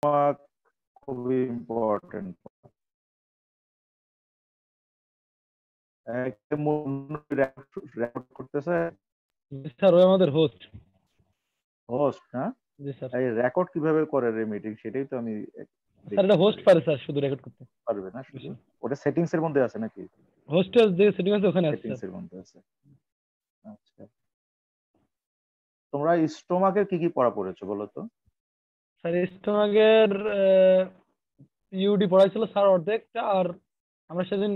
Stomach খুবই important. Record করতেছে sir ওই আমাদের হোস্ট। হোস্ট না? জি স্যার। এই রেকর্ড কিভাবে করে রে মিটিং, সেটাই তো আমি স্যার এটা হোস্ট পারে স্যার শুধু রেকর্ড করতে পারবে না শুধু? ওটা সেটিংস এর মধ্যে আছে নাকি? হোস্টের যে সেটিং আছে ওখানে আছে সেটিংস স্যার। এর মধ্যে আছে। আচ্ছা, তোমরা স্টোমাকের কি কি পড়া পড়েছো বলো তো? স্যার স্টোমাকের ইউডি পড়াইছিল স্যার অর্ধেকটা, আর আমরা সেদিন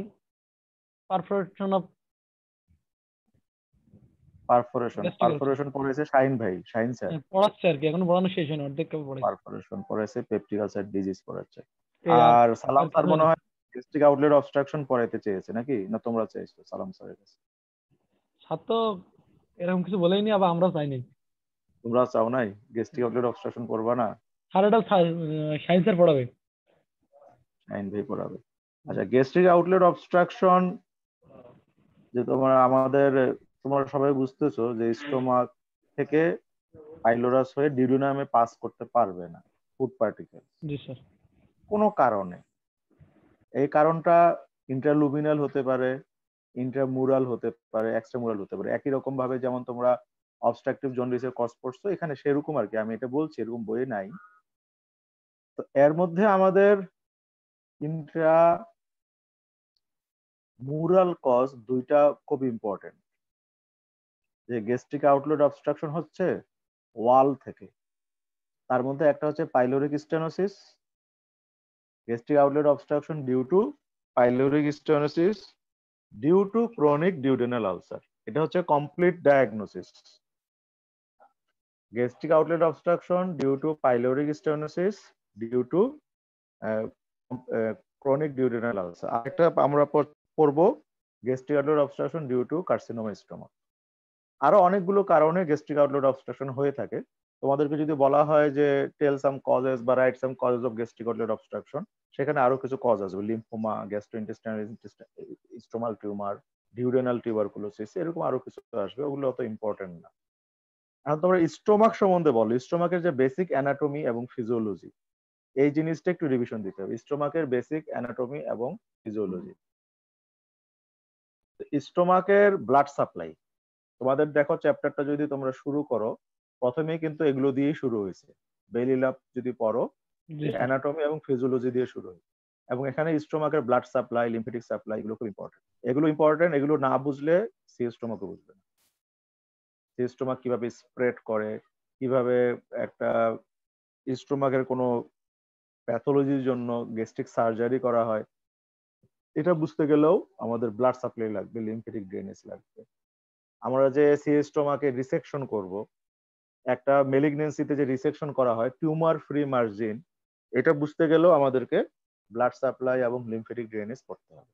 পারফরেশন অফ পারফোরেশন পড়েছে শাহিন ভাই, শাহিন স্যার। পড়াচ্ছে আর কি, এখনো পড়ানো শেষ হয়নি, অর্ধেক কেবল পড়াইছে। পারফোরেশন পড়েছে, পেপটিক আলসার ডিজিজ পড়াচ্ছে। এই আর আর সালাম আর স্যার কিছু মনে হয়নি। হয় গ্যাস্ট্রিক আউটলেট অবস্ট্রাকশন পড়াইতে চেয়েছে নাকি, না তোমরা চেয়েছো সালাম স্যারের কাছে? স্যার তো এরকম কিছু বলেইনি, আবার আমরা চাইনি। তোমরা চাও নাই গ্যাস্ট্রিক আউটলেট অবস্ট্রাকশন পড়বা না? স্যার এটা সায়েন্স স্যার পড়াবে। শাহিন ভাই পড়াবে। আচ্ছা, গ্যাস্ট্রিক আউটলেট অবস্ট্রাকশন যে তোমরা সবাই বুঝতেছো যে স্টোমাক থেকে পাইলোরাস হয়ে ডিউডিনামে পাস করতে পারবে না ফুড পার্টিকেল জি স্যার। কোনো কারণে। এই কারণটা ইন্ট্রালুমিনাল হতে পারে, ইন্ট্রামুরাল হতে পারে, এক্সট্রামুরাল হতে পারে। একই রকম ভাবে যেমন তোমরা অবস্ট্রাকটিভ জন্ডিসের কজ পড়ছো, এখানে সেরকম আর কি, আমি এটা বলছি এরকম বইয়ে নাই। তো এর মধ্যে আমাদের ইন্ট্রামুরাল কজ দুইটা খুব ইম্পর্টেন্ট। যে গ্যাস্ট্রিক আউটলেট অবস্ট্রাকশন হচ্ছে ওয়াল থেকে, তার মধ্যে একটা হচ্ছে pyloric stenosis, gastric outlet obstruction due to pyloric stenosis due to chronic duodenal ulcer. এটা হচ্ছে complete diagnosis. Gastric outlet obstruction due to pyloric stenosis due to chronic duodenal ulcer. আরেকটা আমরা পড়বো gastric outlet obstruction due to carcinoma stomach. আরো অনেকগুলো কারণে gastric outlet obstruction হয়ে থাকে। তোমাদেরকে যদি বলা হয় যে টেল সাম কজেস বা write some causes of gastric outlet obstruction, সেখানে আরো কিছু কজ আসবে, lymphoma, gastrointestinal stromal tumour, duodenal tuberculosis, এরকম আরো কিছু আসবে, ওগুলো অত ইম্পর্টেন্ট না। এখন তোমরা স্টোমাক সম্বন্ধে বলো, স্টোমাকের যে বেসিক অ্যানাটমি এবং ফিজিওলজি, এই জিনিসটা একটু রিভিশন দিতে হবে। স্টোমাকের বেসিক অ্যানাটমি এবং ফিজিওলজি। স্টোমাকের ব্লাড সাপ্লাই, তোমাদের দেখো চ্যাপ্টারটা যদি তোমরা শুরু করো, প্রথমেই কিন্তু এগুলো দিয়েই শুরু হয়েছে। বেলি ল্যাব যদি পড়ো, অ্যানাটমি এবং ফিজিওলজি দিয়ে শুরু হয়েছে। এবং এখানে স্টোমাকের ব্লাড সাপ্লাই, লিম্ফেটিক সাপ্লাই, এগুলো খুব ইম্পর্টেন্ট। এগুলো ইম্পর্টেন্ট, এগুলো না বুঝলে সি স্টোমাকও বুঝবে না। সি স্টোমাক কিভাবে স্প্রেড করে, কিভাবে একটা স্টোমাকের কোনো প্যাথোলজির জন্য গ্যাস্ট্রিক সার্জারি করা হয়, এটা বুঝতে গেলেও আমাদের ব্লাড সাপ্লাই লাগবে, লিম্ফেটিক ড্রেনেজ লাগবে। আমরা যে সি স্টোমাকে রিসেকশন করব, একটা মেলিগনেন্সিতে যে রিসেকশন করা হয় টিউমার ফ্রি মার্জিন, এটা বুঝতে গেলেও আমাদেরকে ব্লাড সাপ্লাই এবং লিম্ফেটিক ড্রেনেজ পড়তে হবে।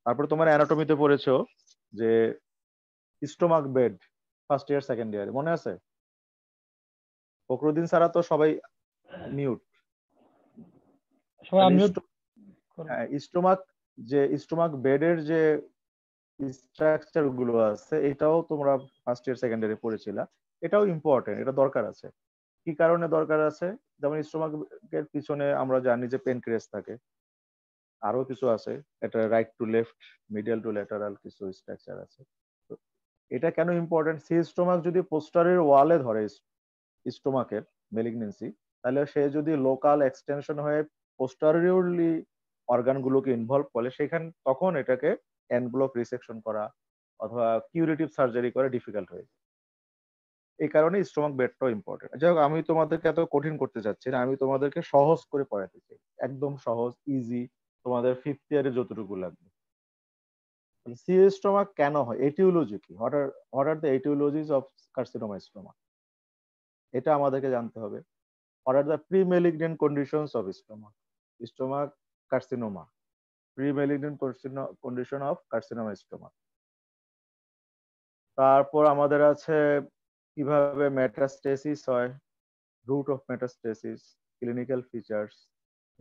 তারপরে তোমার অ্যানাটমিতে পড়েছো যে stomach bed, first year second ইয়ারে মনে আছে? ফখরুদ্দিন ছাড়া তো সবাই মিউট। স্টোমাক, যে স্টোমাক বেডের যে স্ট্রাকচার গুলো আছে, এটাও তোমরা ফার্স্ট ইয়ার সেকেন্ড ইয়ারে পড়েছিলা। এটাও ইম্পর্টেন্ট, এটা দরকার আছে। কি কারণে দরকার আছে? যেমন স্টোমাকের পিছনে আমরা জানি যে পেনক্রিয়াস থাকে, আরো কিছু আছে, এটা right to left, middle to lateral কিছু স্ট্রাকচার আছে। তো এটা কেন ইম্পর্টেন্ট? সি স্টোমাক যদি পোস্টারের ওয়ালে ধরে স্টোমাকের মেলিগনেন্সি, তাহলে সে যদি লোকাল এক্সটেনশন হয়ে পোস্টারিয়রলি অর্গানগুলোকে ইনভলভ করে, সেখানে তখন এটাকে এন ব্লক রিসেকশন করা অথবা কিউরেটিভ সার্জারি করা ডিফিকাল্ট হয়ে যায়। এই কারণে স্টোমাক বেডটাও ইম্পর্টেন্ট। যাই হোক, আমি তোমাদেরকে এত কঠিন করতে চাচ্ছি না, আমি তোমাদেরকে সহজ করে পড়াতে চাই, একদম সহজ, ইজি, তোমাদের ফিফথ ইয়ারে যতটুকু লাগবে। সি স্টোমাক কেন হয়, এটিওলজি কি, what are the aetiologies of carcinoma stomach, এটা আমাদেরকে জানতে হবে। What are the pre malignant conditions of stomach carcinoma, pre malignant condition of carcinoma stomach. তারপর আমাদের আছে কিভাবে মেটাস্টেসিস হয়, route of metastasis, clinical features,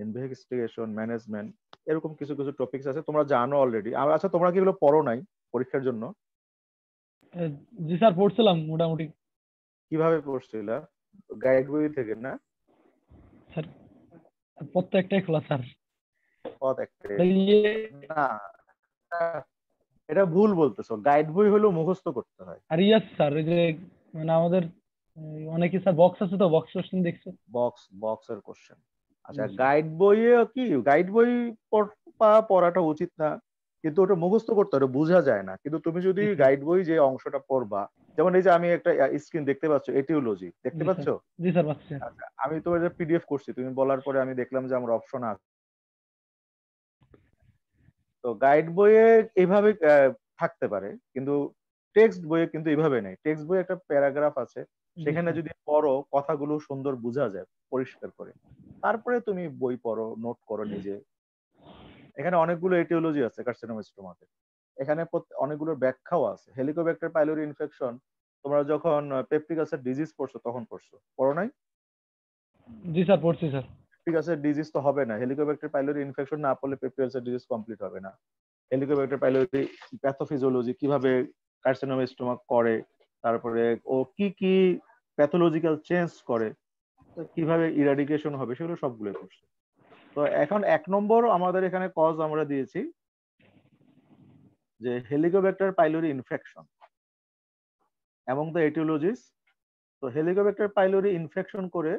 investigation, management, এরকম কিছু কিছু টপিকস আছে, তোমরা জানো অলরেডি। আচ্ছা, তোমরা কি এগুলো পড়ো নাই পরীক্ষার জন্য? জি স্যার পড়ছিলাম মোটামুটি। কিভাবে পড়ছিলা? গাইড বই থেকে না? স্যার পথ তো একটাই খোলা স্যার। পথ একটাই। ইয়ে না, এটা ভুল বলতেছো, গাইড বই হলো মুখস্থ করতে হয়। আর ইয়াস স্যার, ওই যে মানে আমাদের অনেকে স্যার বক্স আছে তো, বক্স কোশ্চেন দেখছে। বক্সের কোশ্চেন। আচ্ছা, গাইড বইয়ে কি, গাইড বই পড়াটা উচিত না, কিন্তু ওটা মুখস্থ করতে হয়, ওটা বোঝা যায় না। কিন্তু তুমি যদি জি স্যার। গাইড বই যে অংশটা পড়বা, যেমন এই যে আমি একটা স্ক্রিন দেখতে পাচ্ছ, এটিওলজি দেখতে জি পাচ্ছ। স্যার। জি স্যার, পাচ্ছি। আচ্ছা, আমি তো এটা পিডিএফ করছি, তুমি বলার পরে আমি দেখলাম যে আমার অপশন আছে। তো গাইড বইয়ে এইভাবে থাকতে পারে, কিন্তু টেক্সট বইয়ে কিন্তু এইভাবে নেই। টেক্সট বইয়ে একটা প্যারাগ্রাফ আছে, জি সেখানে স্যার। যদি পড়ো কথাগুলো সুন্দর বোঝা যায় পরিষ্কার করে, তারপরে তুমি বই পড়ো, নোট করো নিজে। এখানে অনেকগুলো এটিওলজি আছে কার্সিনোমা স্টোমাকের, এখানে অনেকগুলো ব্যাখ্যাও আছে। হেলিকোব্যাক্টার পাইলোরি ইনফেকশন তোমরা যখন পেপটিক আলসার ডিজিজ পড়ছো তখন পড়ো নাই? জি স্যার, পড়ছি স্যার। পেপটিক আলসার ডিজিজ তো হবে না, হেলিকোব্যাক্টার পাইলোরি ইনফেকশন না পড়লে পেপটিক আলসার ডিজিজ কমপ্লিট হবে না। হেলিকোব্যাক্টার পাইলোরি প্যাথোফিজিওলজি, কিভাবে কার্সিনোমা স্টোমাক করে, তারপরে ও কি কি প্যাথোলজিক্যাল চেঞ্জ করে, কিভাবে ইরাডিকেশন হবে, সেগুলো সবগুলো করছে। তো এখন 1 নম্বর আমাদের এখানে কজ আমরা দিয়েছি যে হেলিকোব্যাক্টার পাইলোরি ইনফেকশন এবং দ্য এটিওলজিস। তো হেলিকোব্যাক্টার পাইলোরি ইনফেকশন করে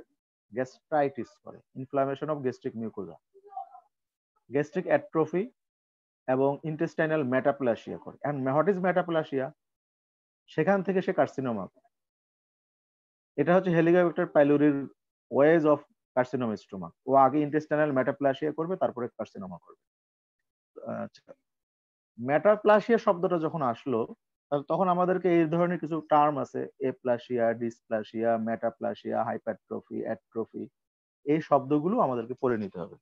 গ্যাস্ট্রাইটিস করে, inflammation of gastric mucosa, gastric atrophy এবং ইন্টেস্টাইনাল মেটাপ্লাসিয়া করে। And what is metaplasia? সেখান থেকে সে কার্সিনোমা। এটা হচ্ছে হেলিকোব্যাক্টার পাইলোরির ওয়েজ অফ কার্সিনোমা স্টোমাক। ও আগে ইন্টেস্টাইনাল মেটাপ্লাসিয়া করবে, তারপরে কার্সিনোমা করবে। আচ্ছা, মেটাপ্লাসিয়া শব্দটা যখন আসলো, তখন আমাদেরকে এই ধরনের কিছু টার্ম আছে, এপ্লাসিয়া, ডিসপ্লাসিয়া, মেটাপ্লাসিয়া, হাইপারট্রফি, অ্যাট্রফি, এই শব্দগুলো আমাদেরকে পড়ে নিতে হবে।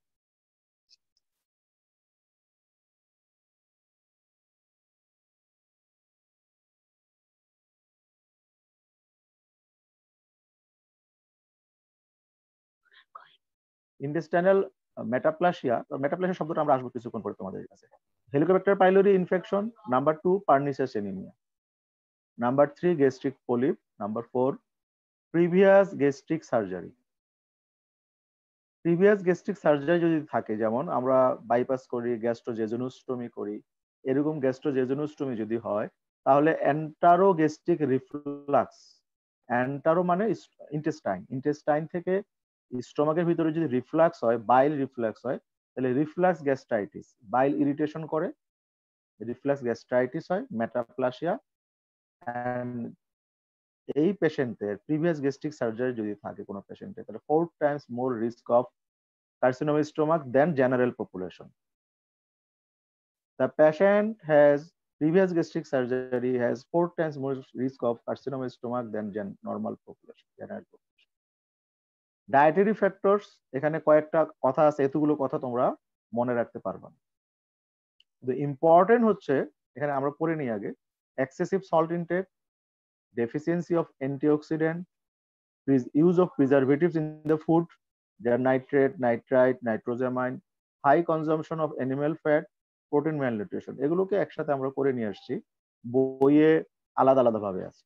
ইন্টেস্টাইনাল মেটাপ্লাসিয়া, মেটাপ্লাসিয়া শব্দটা আমরা আসবো কিছুক্ষণ পরে তোমাদের কাছে। Helicobacter pylori infection, number 2 pernicious anaemia, number 3 gastric polyp, number 4 previous gastric surgery. Previous gastric surgery যদি থাকে, যেমন আমরা বাইপাস করি, গ্যাস্ট্রোজেজুনোস্টমি করি, এরকম গ্যাস্ট্রোজেজুনোস্টমি যদি হয়, তাহলে এন্টারো গ্যাস্ট্রিক রিফ্লাক্স, এন্টারো মানে ইন্টেস্টাইন, ইন্টেস্টাইন থেকে স্টোমাকের ভিতরে যদি রিফ্লাক্স হয়, বাইল রিফ্লাক্স হয়, তাহলে রিফ্লাক্স গ্যাস্ট্রাইটিস, বাইল ইরিটেশন করে, রিফ্লাক্স গ্যাস্ট্রাইটিস হয়, মেটাপ্লাসিয়া। এন্ড এই পেশেন্টের প্রিভিয়াস গ্যাস্ট্রিক সার্জারি যদি থাকে কোনো পেশেন্টের, তাহলে 4 times more risk of carcinoma stomach than general population. The patient has previous gastric surgery has 4 times more risk of carcinoma stomach than normal population, general population. Dietary factors, এখানে কয়েকটা কথা আছে, এতগুলো কথা তোমরা মনে রাখতে পারবা না। The important হচ্ছে, এখানে আমরা পড়ে নিই আগে, excessive salt intake, deficiency of antioxidant, use of preservatives in the food, there are nitrate, nitrite, nitrosamine, high consumption of animal fat, protein malnutrition, এগুলোকে একসাথে আমরা করে নিয়ে আসছি, বইয়ে আলাদা আলাদা ভাবে আছে।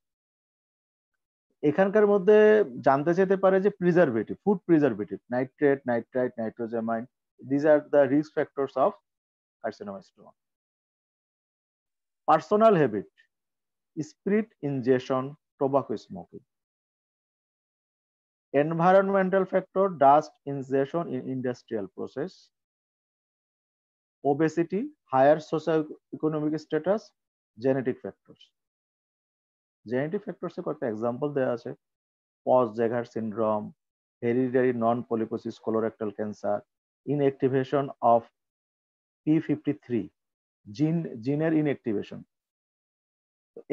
এখানকার মধ্যে জানতে চাইতে পারে যে preservative, food preservative, nitrate, nitrite, nitrosamine, these are the risk factors of carcinoma stomach. Personal habit, spirit ingestion, tobacco smoking. Environmental factor, dust ingestion in industrial process, obesity, higher socio-economic status, genetic factors. Genetic factors এর কয়েকটা example দেওয়া আছে, Peutz জেগার syndrome, hereditary non polyposis colorectal cancer, inactivation of P53 জিনের inactivation.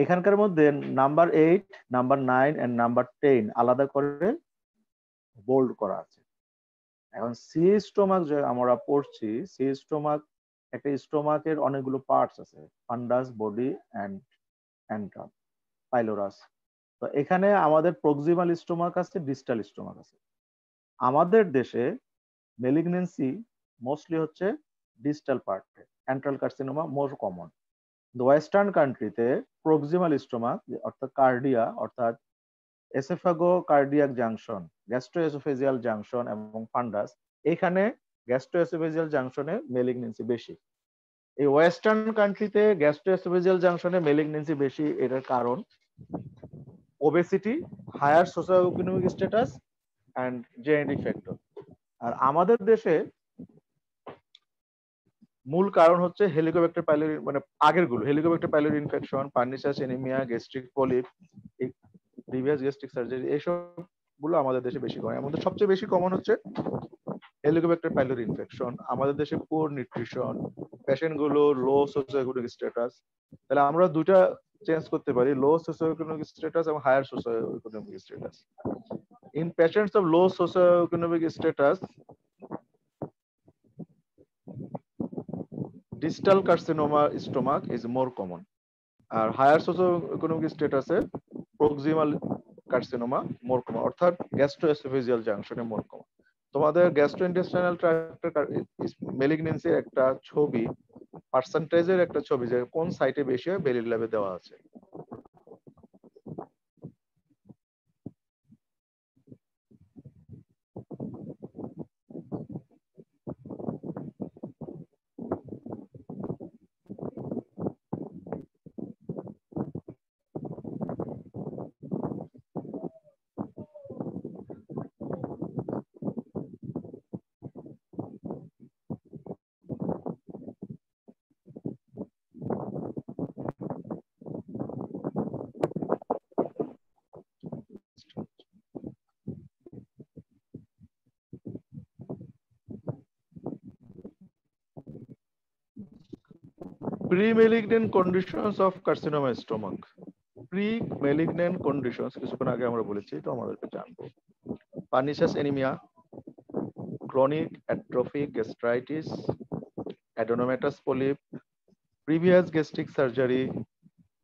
এখানকার মধ্যে number 8, number 9 and number 10 আলাদা করে বোল্ড করা আছে। এখন সি স্টোমাক যে আমরা পড়ছি, সি স্টোমাক একটা স্টোমাকের অনেকগুলো পার্টস আছে, ফান্ডাস, বডি এন্ড অ্যান্ট্রাম, পাইলোরাস। তো এখানে আমাদের প্রক্সিমাল স্টোমাক আছে, ডিস্টাল স্টোমাক আছে। আমাদের দেশে মেলিগনেন্সি মোস্টলি হচ্ছে ডিস্টাল পার্টে, antral carcinoma more common. Western কান্ট্রিতে প্রক্সিমাল স্টোমাক অর্থাৎ কার্ডিয়া, অর্থাৎ এসোফাগো কার্ডিয়াক জাংশন, গ্যাস্ট্রোএসোফেজিয়াল জাংশন এবং ফান্ডাস, এখানে গ্যাস্ট্রোএসোফেজিয়াল জাংশনে মেলিগনেন্সি বেশি। এই ওয়েস্টার্ন কান্ট্রিতে গ্যাস্ট্রোএসোফেজিয়াল জাংশনে মেলিগনেন্সি বেশি, এটার কারণ obesity, higher socioeconomic status and genetic factor. আর আমাদের দেশে মূল কারণ হচ্ছে হেলিকোব্যাক্টার পাইলোরি, মানে আগের গুলো Helicobacter pylori infection, pernicious anaemia, gastric polyp, previous gastric surgery, এইসব গুলো আমাদের দেশে বেশি কমন। আমাদের সবচেয়ে বেশি কমন হচ্ছে হেলিকোব্যাক্টার পাইলোরি ইনফেকশন। আমাদের দেশে পুয়ার নিউট্রিশন, পেশেন্ট গুলো লো সোশিওইকোনমিক স্ট্যাটাস। তাহলে আমরা দুইটা চেঞ্জ করতে পারি, লো সোশিওইকোনমিক স্ট্যাটাস এবং higher socioeconomic status. In patients of low socioeconomic status, distal carcinoma stomach is more common. আর হায়ার সোশিওইকোনমিক স্ট্যাটাসে প্রক্সিমাল কার্সিনোমা মোর কমন, অর্থাৎ গ্যাস্ট্রোএসোফেজিয়াল জাংশনে মোর কমন। তোমাদের গ্যাস্ট্রোইন্টেস্টাইনাল ট্র্যাক্টের মেলিগনেন্সির একটা ছবি, পার্সেন্টেজের একটা ছবি, যে কোন সাইটে বেশি হয় বেলি ল্যাবে দেওয়া আছে। Pre-malignant conditions of carcinoma stomach. Pre-malignant conditions কিছুক্ষণ আগে আমরা বলেছি, তো আমাদেরকে জানবো। Pernicious anemia, chronic atrophic gastritis, adenomatous polyp, previous gastric surgery,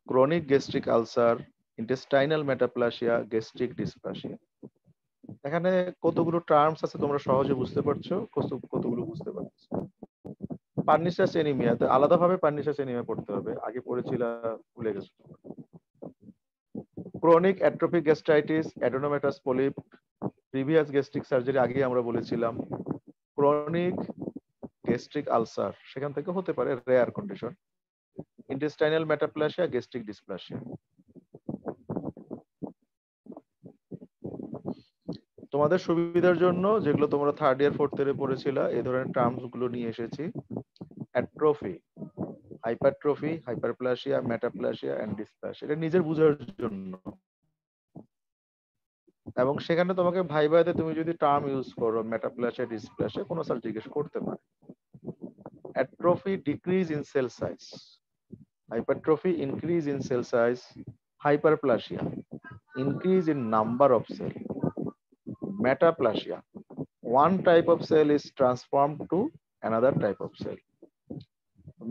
chronic gastric ulcer, intestinal metaplasia, gastric dysplasia। এখানে কতগুলো টার্মস আছে তোমরা সহজে বুঝতে পারছো, কতগুলো বুঝতে পারছো। পার্নিশাস এনিমিয়া, আলাদাভাবে পার্নিশাস এনিমিয়া পড়তে হবে, আগে পড়েছিলাম ভুলে গেছো। Chronic atrophic gastritis, adenomatous polyp, previous gastric surgery আগে আমরা বলেছিলাম। ক্রনিক গ্যাস্ট্রিক আলসার, সেখান থেকে হতে পারে rare condition. Intestinal metaplasia, gastric dysplasia. তোমাদের সুবিধার জন্য যেগুলো তোমরা থার্ড ইয়ার ফোর্থ ইয়ারে পড়েছিলা, এই ধরনের টার্মস গুলো নিয়ে এসেছি। Atrophy, hypertrophy, hyperplasia, metaplasia and dysplasia, এটা নিজের বোঝার জন্য। এবং সেখানে তোমাকে ভাইভাতে তুমি যদি টার্ম ইউজ করো মেটাপ্লাসিয়া, ডিসপ্লাসিয়া, কোনো স্যার জিজ্ঞেস করতে পারে। Atrophy, decrease in cell size. Hypertrophy, increase in cell size. Hyperplasia, increase in number of cell. Metaplasia, one type of cell is transformed to another type of cell.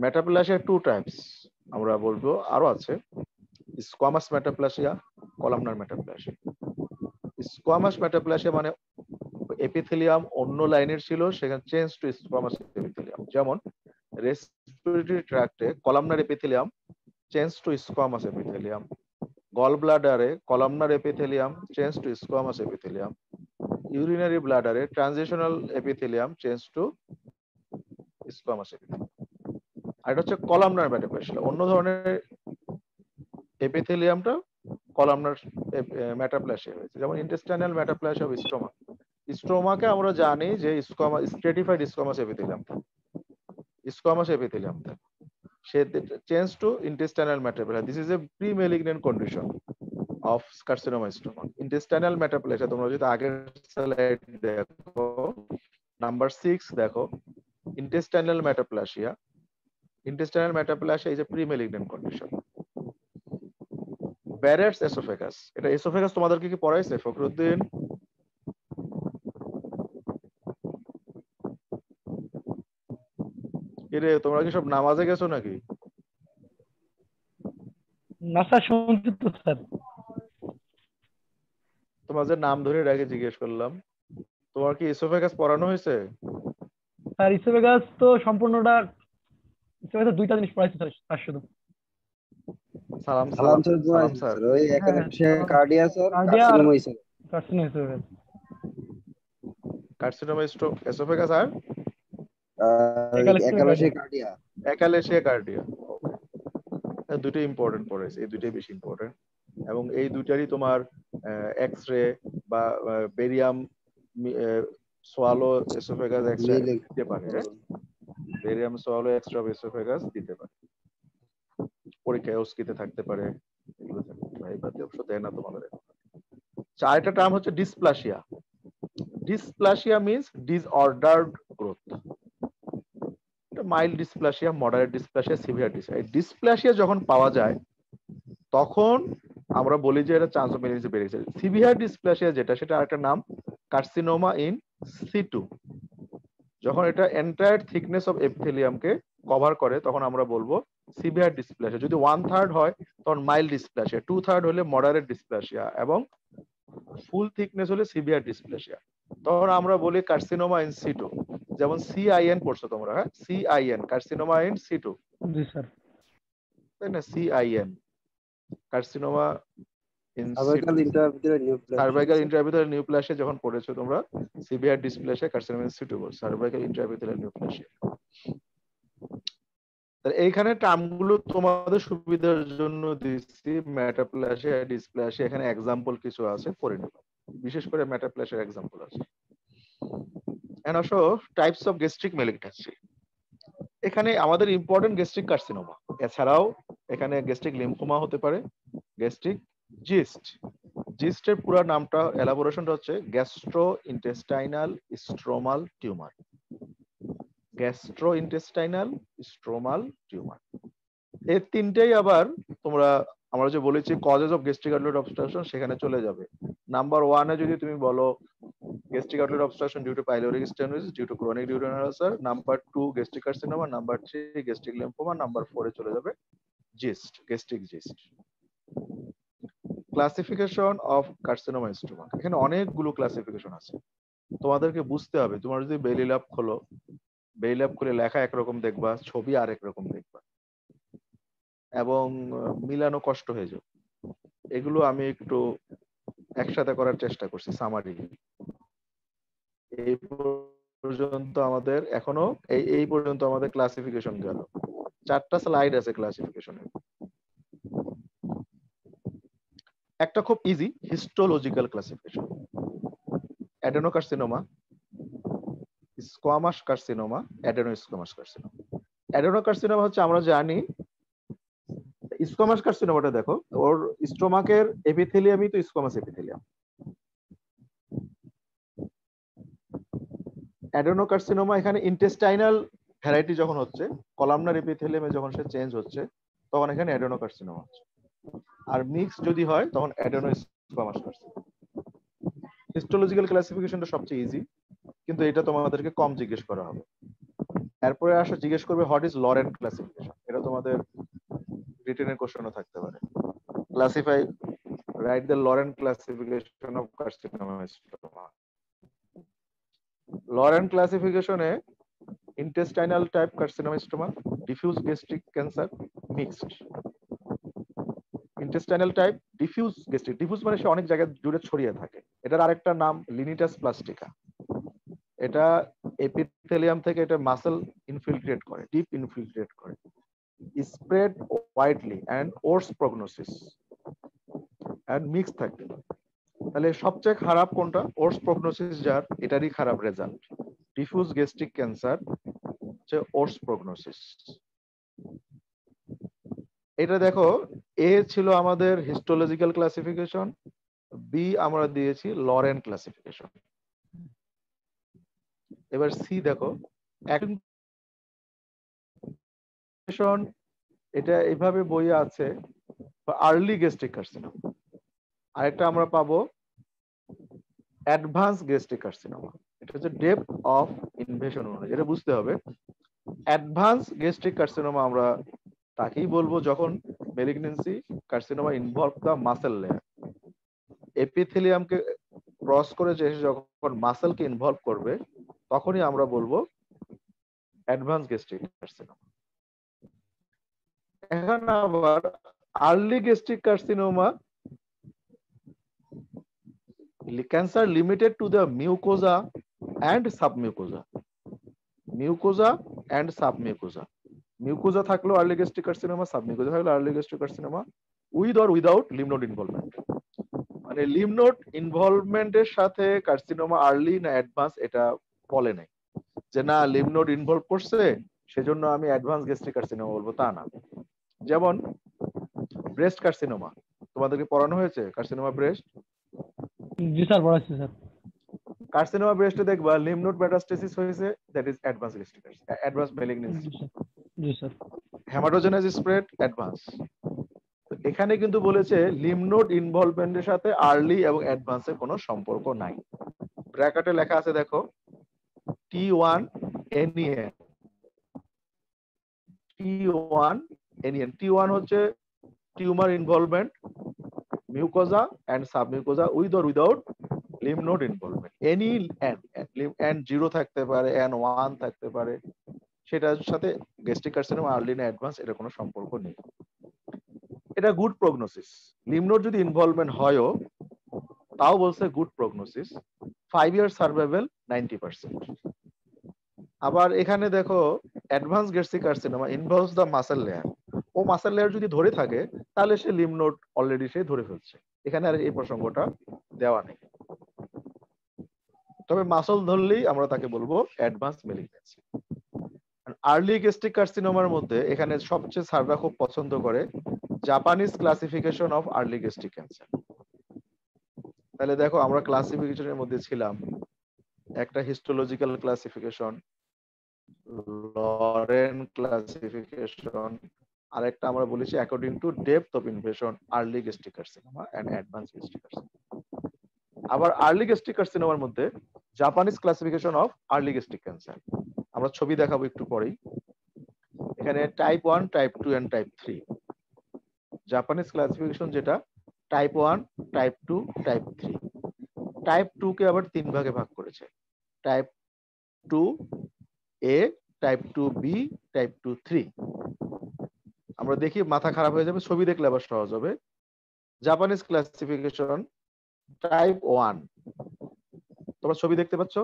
Metaplasia two types, আমরা বলবো আরো আছে। Squamous metaplasia, columnar metaplasia. Squamous metaplasia মানে epithelium অন্য লাইনের ছিল, সেখানে change to squamous epithelium. যেমন রেসপিরেটরি ট্র্যাক্টে columnar epithelium change to squamous epithelium. Gall ব্লাডারে columnar epithelium change to squamous epithelium. Urinary ব্লাডারে transitional epithelium change to squamous epithelium. আর এটা হচ্ছে কলামনার মেটাপ্লাসিয়া। অন্য ধরনের এপিথেলিয়ামটা কলামনার মেটাপ্লাসিয়া হয়েছে। যেমন ইন্টেস্টাইনাল মেটাপ্লাসিয়া অফ স্টোমাক। স্টোমাকে আমরা জানি যে squamous, stratified squamous epithelium, squamous epithelium, সে change to intestinal metaplasia. This is a pre malignant condition of carcinoma stomach. Intestinal metaplasia, তোমরা যদি আগের স্লাইড দেখো, নাম্বার 6 দেখো, intestinal metaplasia. Intestinal metaplasia is a pre-malignant condition. Barrett's esophagus, এটা esophagus তোমাদেরকে কি পড়াইছে ফখরুদ্দিন? এরে তোমরা কি সব নামাজে গেছো নাকি? না স্যার, শুনছি তো স্যার। তোমাদের নাম ধরে আগে জিজ্ঞেস করলাম। তোমার কি এসোফেগাস পড়ানো হয়েছে? স্যার ইসোফেগাস তো সম্পূর্ণটা, ইসোফেগাস দুইটা জিনিস পড়াইছে স্যার শুধু। সালাম সালাম সালাম স্যার। ওই একাডেমিক কার্ডিয়া স্যার, কার্ডিয়া আর carcinoma oesophagus. Carcinoma oesophagus. Carcinoma oesophagus আর একালেশিয়া কার্ডিয়া। দুটোই ইম্পর্টেন্ট পড়েছে, এই দুটোই বেশি ইম্পর্টেন্ট, এবং এই দুইটারই তোমার এক্স রে বা বেরিয়াম সোয়ালো এসোফেগাস এক্সরে দিতে পারে। বেরিয়াম সোয়ালো এক্সট্রা এসোফেগাস দিতে পারে, পরীক্ষায় ওস্কিতে থাকতে পারে, এগুলো থাকতে পারে। এই বাদে অবশ্য দেয় না তোমাদের। চারটা টার্ম হচ্ছে dysplasia. Dysplasia means disordered growth. Mild dysplasia, moderate dysplasia, severe dysplasia. এই ডিসপ্লাসিয়া যখন পাওয়া যায় তখন আমরা বলি যে এটা চান্স অফ মেলিগন্যান্সি বেড়ে গেছে। সিভিয়ার ডিসপ্লাসিয়া যেটা, সেটা আরেকটা নাম কার্সিনোমা ইন সিটু। যখন এটা এন্টায়ার থিকনেস অফ এপিথেলিয়ামকে কভার করে তখন আমরা বলবো সিভিয়ার ডিসপ্লাসিয়া। যদি 1/3 হয় তখন মাইল্ড ডিসপ্লাসিয়া, 2/3 হলে মডারেট ডিসপ্লাসিয়া, এবং ফুল থিকনেস হলে সিভিয়ার ডিসপ্লাসিয়া। তখন আমরা বলি কার্সিনোমা ইন সিটু। যেমন সিআইএন পড়ছো তোমরা, হ্যাঁ, সিআইএন কার্সিনোমা ইন সিটু। জি স্যার। তাই না? CIN carcinoma in cervical intraepithelial neoplasia যখন পড়েছো তোমরা, severe dysplasia carcinoma in situ বল, সার্ভাইকাল ইন্ট্রাএপিথেলিয়াল নিউপ্লাসিয়া। এইখানে টার্মগুলো তোমাদের সুবিধার জন্য দিচ্ছি। মেটাপ্লাসিয়া, ডিসপ্লাসিয়া, এখানে এক্সাম্পল কিছু আছে, পড়ে নেবে, বিশেষ করে মেটাপ্লাসিয়ার এক্সাম্পল আছে। And also types of gastric malignancy. এখানে আমাদের ইম্পর্টেন্ট গ্যাস্ট্রিক কার্সিনোমা, এছাড়াও এখানে গ্যাস্ট্রিক লিম্ফোমা হতে পারে, গ্যাস্ট্রিক জিস্ট। জিস্টের পুরো নামটা, এলাবোরেশনটা হচ্ছে gastrointestinal stromal tumour. Gastrointestinal stromal tumour. এই তিনটেই আবার তোমরা, আমরা যে বলেছি causes of gastric outlet obstruction, সেখানে চলে যাবে। নাম্বার 1 এ যদি তুমি বলো gastric outlet obstruction due to pyloric stenosis due to chronic duodenal ulcer, number 2 gastric carcinoma, number 3 gastric lymphoma, number 4 এ চলে যাবে GIST, gastric GIST. Classification of carcinoma stomach, এখানে অনেকগুলো ক্লাসিফিকেশন আছে, তোমাদেরকে বুঝতে হবে। তোমার যদি বেইলি ল্যাব খোলো, বেইলি ল্যাব খুলে লেখা একরকম দেখবা, ছবি আরেক রকম দেখবা, এবং মিলানো কষ্ট হয়ে যাবে। এগুলো আমি একটু একসাথে করার চেষ্টা করছি সামারি। এই পর্যন্ত আমাদের এখনো এই পর্যন্ত আমাদের ক্লাসিফিকেশন গেল। 4টা স্লাইড আছে ক্লাসিফিকেশনের। একটা খুব easy histological classification. Adenocarcinoma, squamous carcinoma, adenosquamous carcinoma. Adenocarcinoma হচ্ছে আমরা জানি, স্কোয়ামাস কার্সিনোমাটা দেখো, ওর স্টোমাকের এপিথেলিয়ামই তো স্কোয়ামাস এপিথেলিয়াম। অ্যাডেনোকার্সিনোমা এখানে ইন্টেস্টাইনাল ভ্যারাইটি যখন হচ্ছে, কলামনার এপিথেলিয়ামে যখন সে চেঞ্জ হচ্ছে, তখন এখানে অ্যাডেনোকার্সিনোমা হচ্ছে। আর মিক্স যদি হয় তখন অ্যাডেনোস্কোয়ামাস কার্সিনোমা। হিস্টোলজিক্যাল ক্লাসিফিকেশনটা সবচেয়ে ইজি, কিন্তু এটা তোমাদেরকে কম জিজ্ঞেস করা হবে। এরপরে আসো জিজ্ঞেস করবে হোয়াট ইজ লরেন্ট ক্লাসিফিকেশন। এটা তোমাদের রিটেনের কোশ্চেনও থাকতে পারে। Classify, write the Lauren classification of carcinoma stomach. Lauren ক্লাসিফিকেশনে intestinal type carcinoma stoma, diffuse gastric cancer, mixed. intestinal type diffuse gastric, diffuse মানে সে অনেক জায়গায় জুড়ে ছড়িয়ে থাকে। এটার আরেকটা নাম লিনিটাস প্লাস্টিকা। এটা এপিথেলিয়াম থেকে এটা মাসল ইনফিলট্রেট করে, ডিপ ইনফিলট্রেট করে, spread widely and worse prognosis and mix থাকে। তাহলে সবচেয়ে খারাপ কোনটা? ওর্স প্রগনোসিস, যার এটারই খারাপ রেজাল্ট। ডিফিউজ গ্যাস্ট্রিক ক্যান্সার হচ্ছে ওর্স প্রগনোসিস। এটা দেখো, এ ছিল আমাদের হিস্টোলজিক্যাল ক্লাসিফিকেশন, বি আমরা দিয়েছি লরেন্ট ক্লাসিফিকেশন। এবার সি দেখো, এটা এইভাবে বইয়ে আছে আর্লি গ্যাস্ট্রিক কার্সিনোমা। আরেকটা আমরা পাবো অ্যাডভান্স গ্যাস্ট্রিক কার্সিনোমা। এটা হচ্ছে ডেপথ অফ ইনভেশন অনুযায়ী। এটা বুঝতে হবে, অ্যাডভান্স গ্যাস্ট্রিক কার্সিনোমা আমরা তাকেই বলবো যখন malignancy carcinoma involve the muscle layer. এপিথেলিয়ামকে ক্রস করে যে যখন মাসেলকে ইনভলভ করবে, তখনই আমরা বলবো অ্যাডভান্স গ্যাস্ট্রিক কার্সিনোমা। এখন আবার early gastric carcinoma, cancer limited to the mucosa and submucosa. Mucosa and submucosa. Mucosa থাকলো early gastric carcinoma, submucosa থাকলো early gastric carcinoma with or without lymph node involvement. মানে lymph node involvement এর সাথে carcinoma early না advance এটা বলে নাই যে না lymph node ইনভলভ করছে সেজন্য আমি অ্যাডভান্স গ্যাস্ট্রিক কার্সিনোমা বলবো, তা না। যেমন ব্রেস্ট কার্সিনোমা, তোমাদেরকে পড়ানো হয়েছে কার্সিনোমা ব্রেস্ট? জি স্যার, পড়াচ্ছি স্যার। কার্সিনোমা ব্রেস্টে দেখবা লিম্ফ নোড মেটাস্টেসিস হয়েছে, that is advance gastric carcinoma, advance malignancy. G sir. Haematogenous spread advance. এখানে কিন্তু বলেছে লিম্ফ নোড ইনভলভমেন্টের সাথে আর্লি এবং অ্যাডভান্সের কোনো সম্পর্ক নাই। ব্র্যাকেটে লেখা আছে দেখো T1 NEN, T1 NEN। T1 হচ্ছে tumour involvement, mucosa and submucosa with or without lymph node involvement. Any N 0 থাকতে পারে, এন 1 থাকতে পারে, সেটার সাথে গ্যাস্ট্রিক কার্সিনোমা আর্লি না অ্যাডভান্স এটা কোনো সম্পর্ক নেই। এটা গুড প্রগনোসিস। লিম্ফ নোড যদি ইনভলভমেন্ট হয়ও তাও বলছে গুড প্রগনোসিস, 5 ইয়ার সার্ভাইভাল 90%। আবার এখানে দেখো advance gastric carcinoma involves the muscle layer. ও মাসেল লেয়ার যদি ধরে থাকে তাহলে সে লিম্ফ নোড অলরেডি সে ধরে ফেলছে, এখানে আর এই প্রসঙ্গটা দেওয়া নেই। তবে মাসল ধরলেই আমরা তাকে বলবো অ্যাডভান্স ম্যালিগন্যান্সি। আর্লি গ্যাস্ট্রিক কার্সিনোমার মধ্যে এখানে সবচেয়ে স্যাররা খুব পছন্দ করে Japanese classification of early gastric cancer. তাহলে দেখো আমরা ক্লাসিফিকেশনের মধ্যে ছিলাম, একটা হিস্টোলজিক্যাল ক্লাসিফিকেশন, লরেন ক্লাসিফিকেশন, আরেকটা আমরা বলেছি according to depth of invasion early gastric carcinoma and advance gastric carcinoma. আবার আর্লি গ্যাস্ট্রিক কার্সিনোমার মধ্যে Japanese classification of early gastric cancer, আমরা ছবি দেখাবো একটু পরেই। এখানে type 1, type 2 and type 3। Japanese classification যেটা টাইপ 1, টাইপ 2, টাইপ 3। টাইপ 2 কে আবার 3 ভাগে ভাগ করেছে, type 2 A, type 2 B, type 2 3। আমরা দেখি মাথা খারাপ হয়ে যাবে, ছবি দেখলে আবার সহজ হবে। জাপানিজ ক্লাসিফিকেশন টাইপ 1, তোমরা ছবি দেখতে পাচ্ছ,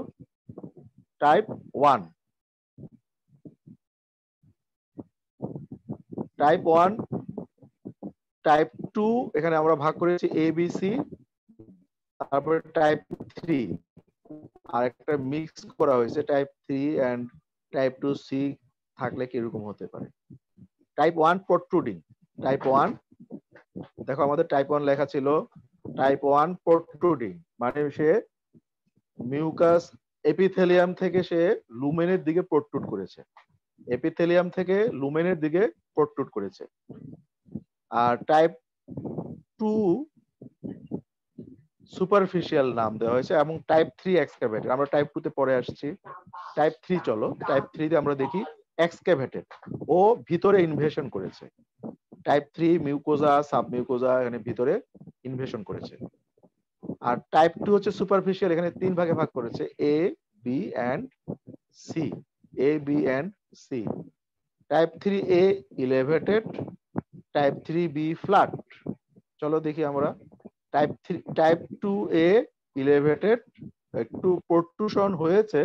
টাইপ 1, টাইপ 1, টাইপ 2 এখানে আমরা ভাগ করেছি এ বি সি, তারপরে টাইপ 3 আর একটা মিক্স করা হয়েছে টাইপ 3 এন্ড টাইপ 2 সি থাকলে কি এরকম হতে পারে। টাইপ 1 প্রোট্রুডিং, টাইপ 1 দেখো আমাদের টাইপ 1 লেখা ছিল টাইপ 1 প্রোট্রুডিং, মানে সে মিউকাস এপিথেলিয়াম থেকে সে লুমেনের দিকে প্রোট্রুড করেছে, এপিথেলিয়াম থেকে লুমেনের দিকে প্রোট্রুড করেছে। আর টাইপ 2 সুপারফিশিয়াল নাম দেওয়া হয়েছে, এবং টাইপ 3 এক্সক্যাভেটেড। আমরা টাইপ 2 তে পরে আসছি, টাইপ 3 চলো, টাইপ 3 তে আমরা দেখি এক্সক্যাভেটেড, ও ভিতরে ইনভেশন করেছে। টাইপ 3 মিউকোজা সাবমিউকোজা এখানে ভিতরে ইনভেশন করেছে। আর টাইপ 2 হচ্ছে সুপারফিশিয়াল, এখানে 3 ভাগে ভাগ করেছে, A B and C, A B and C. Type 3 A elevated, type 3 B flat. চলো দেখি আমরা টাইপ 3, টাইপ 2 এ ইলেভেটেড, একটু প্রোট্রুশন হয়েছে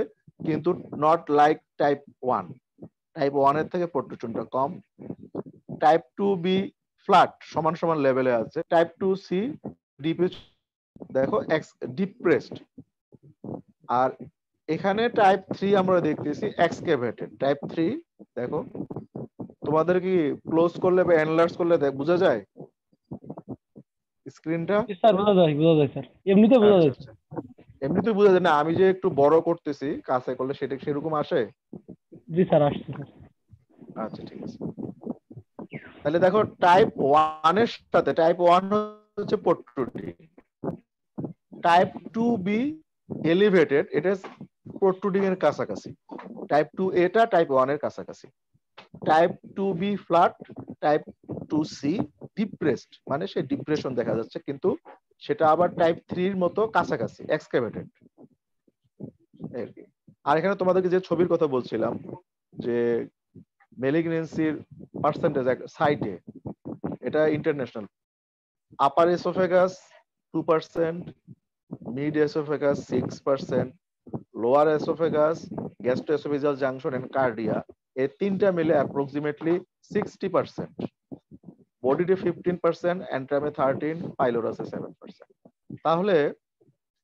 কিন্তু নট লাইক টাইপ 1, টাইপ 1 এর থেকে প্রোট্রুশনটা কম। টাইপ 2 বি ফ্ল্যাট, সমান সমান লেভেলে আছে। টাইপ 2 সি ডিপ, দেখো ডিপ্রেসড। আর এখানে টাইপ 3 আমরা দেখতেছি এক্সক্যাভেটেড। টাইপ 3 দেখো, তোমাদের কি ক্লোজ করলে বা এনলার্জ করলে বোঝা যায় স্ক্রিনটা? স্যার বোঝা যায়, বোঝা যায় স্যার, এমনিতে বোঝা যায়। এমনিতে বোঝা যায় না, আমি যে একটু বড় করতেছি কাছে করলে সেটা সেরকম আসে? জি স্যার, আসছে স্যার। আচ্ছা ঠিক আছে। তাহলে দেখো টাইপ 1 এর সাথে টাইপ 1 হচ্ছে প্রোট্রুডিং, টাইপ 2b এলিভেটেড, এটা প্রোট্রুডিং এর কাছাকাছি, টাইপ 2 এটা টাইপ 1 এর কাছাকাছি। Type 2b flat, type 2c depressed, মানে সে ডিপ্রেশন দেখা যাচ্ছে কিন্তু সেটা আবার টাইপ 3 এর মতো কাছাকাছি এক্সক্যাভেটেড। আর এখানে তোমাদেরকে যে ছবির কথা বলছিলাম যে ম্যালিগন্যান্সির পার্সেন্টেজ সাইটে, এটা international. Upper oesophagus 2%, mid oesophagus 6%, lower oesophagus, gastroesophageal junction and cardia, এই তিনটা মিলে অ্যাপ্রক্সিমেটলি 60%, বডিতে 15%, অ্যান্ট্রামে 13, পাইলোরাসে 7%। তাহলে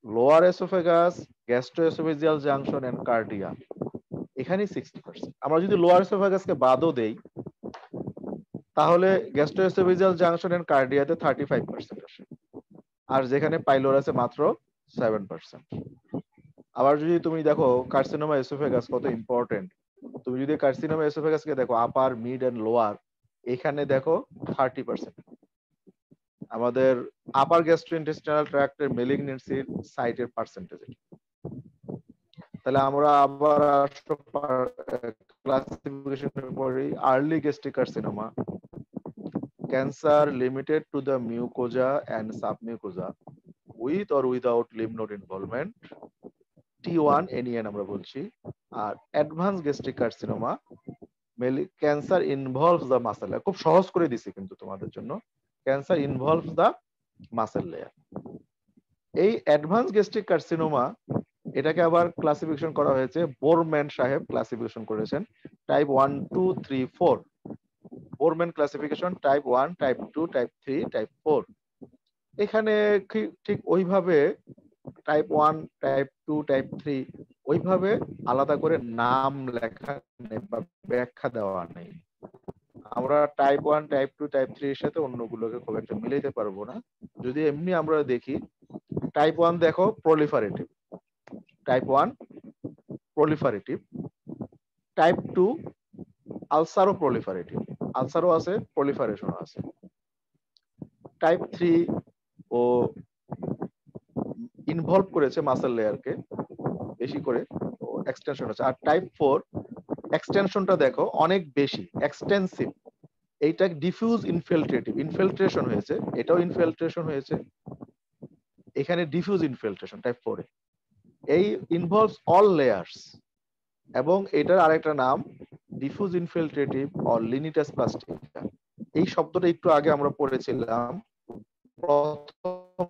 lower oesophagus, gastroesophageal junction and কার্ডিয়া এখানেই 60%। আমরা যদি লোয়ার এসোফেগাসকে বাদও দেই তাহলে গ্যাস্ট্রোএসোফেজিয়াল জাংশন এন্ড কার্ডিয়াতে 35% আসে, আর যেখানে পাইলোরাসে মাত্র 7%। আবার যদি তুমি দেখো কার্সিনোমা এসোফেগাস কত ইম্পর্টেন্ট, তুমি যদি কার্সিনোমা এসোফেগাসকে দেখো আপার, মিড এন্ড লোয়ার, এখানে দেখো 30%। আমাদের আপার গ্যাস্ট্রোইন্টেস্টিনাল ট্র্যাক্টের মেলিগনেন্সির সাইটের পার্সেন্টেজ। তাহলে আমরা আবার ক্লাসিফিকেশনে পড়ি। Early gastric carcinoma, cancer limited to the mucosa and submucosa with or without lymph node involvement, T1 NEN আমরা বলছি। আর advance gastric carcinoma, cancer involves the muscle layer. খুব সহজ করে দিছি কিন্তু তোমাদের জন্য, cancer involves the muscle layer. এই অ্যাডভান্স গ্যাস্ট্রিক কার্সিনোমা এটাকে আবার ক্লাসিফিকেশন করা হয়েছে, বোরম্যান সাহেব ক্লাসিফিকেশন করেছেন type 1, 2, 3, 4। Borrmann classification type 1, type 2, type 3, type 4। এখানে ঠিক ওইভাবে টাইপ 1, টাইপ 2, টাইপ 3 ওইভাবে আলাদা করে নাম লেখা নেই বা ব্যাখ্যা দেওয়া নেই। আমরা টাইপ 1, টাইপ 2, টাইপ 3 এর সাথে অন্যগুলোকে খুব একটা মিলাইতে পারবো না। যদি এমনি আমরা দেখি, টাইপ 1 দেখো প্রলিফারেটিভ, টাইপ 1 প্রলিফারেটিভ, টাইপ 2 আলসারও প্রলিফারেটিভ, আলসারও আছে, প্রলিফারেশনও আছে। টাইপ 3 ও ইনভলভ করেছে মাসেল লেয়ারকে বেশি করে, এক্সটেনশন আছে। আর টাইপ 4 এক্সটেনশনটা দেখো অনেক বেশি, এক্সটেন্সিভ। এইটা ডিফিউজ ইনফিল্ট্রেটিভ, ইনফিল্ট্রেশন হয়েছে, এটাও ইনফিল্ট্রেশন হয়েছে, এখানে ডিফিউজ ইনফিল্ট্রেশন টাইপ 4 এ। এই ইনভলভস অল লেয়ার্স, এবং এটার আরেকটা নাম ডিফিউজ ইনফিল্ট্রেটিভ অর লিনিটাস প্লাস্টিকা। এই শব্দটা একটু আগে আমরা পড়েছিলাম প্রথম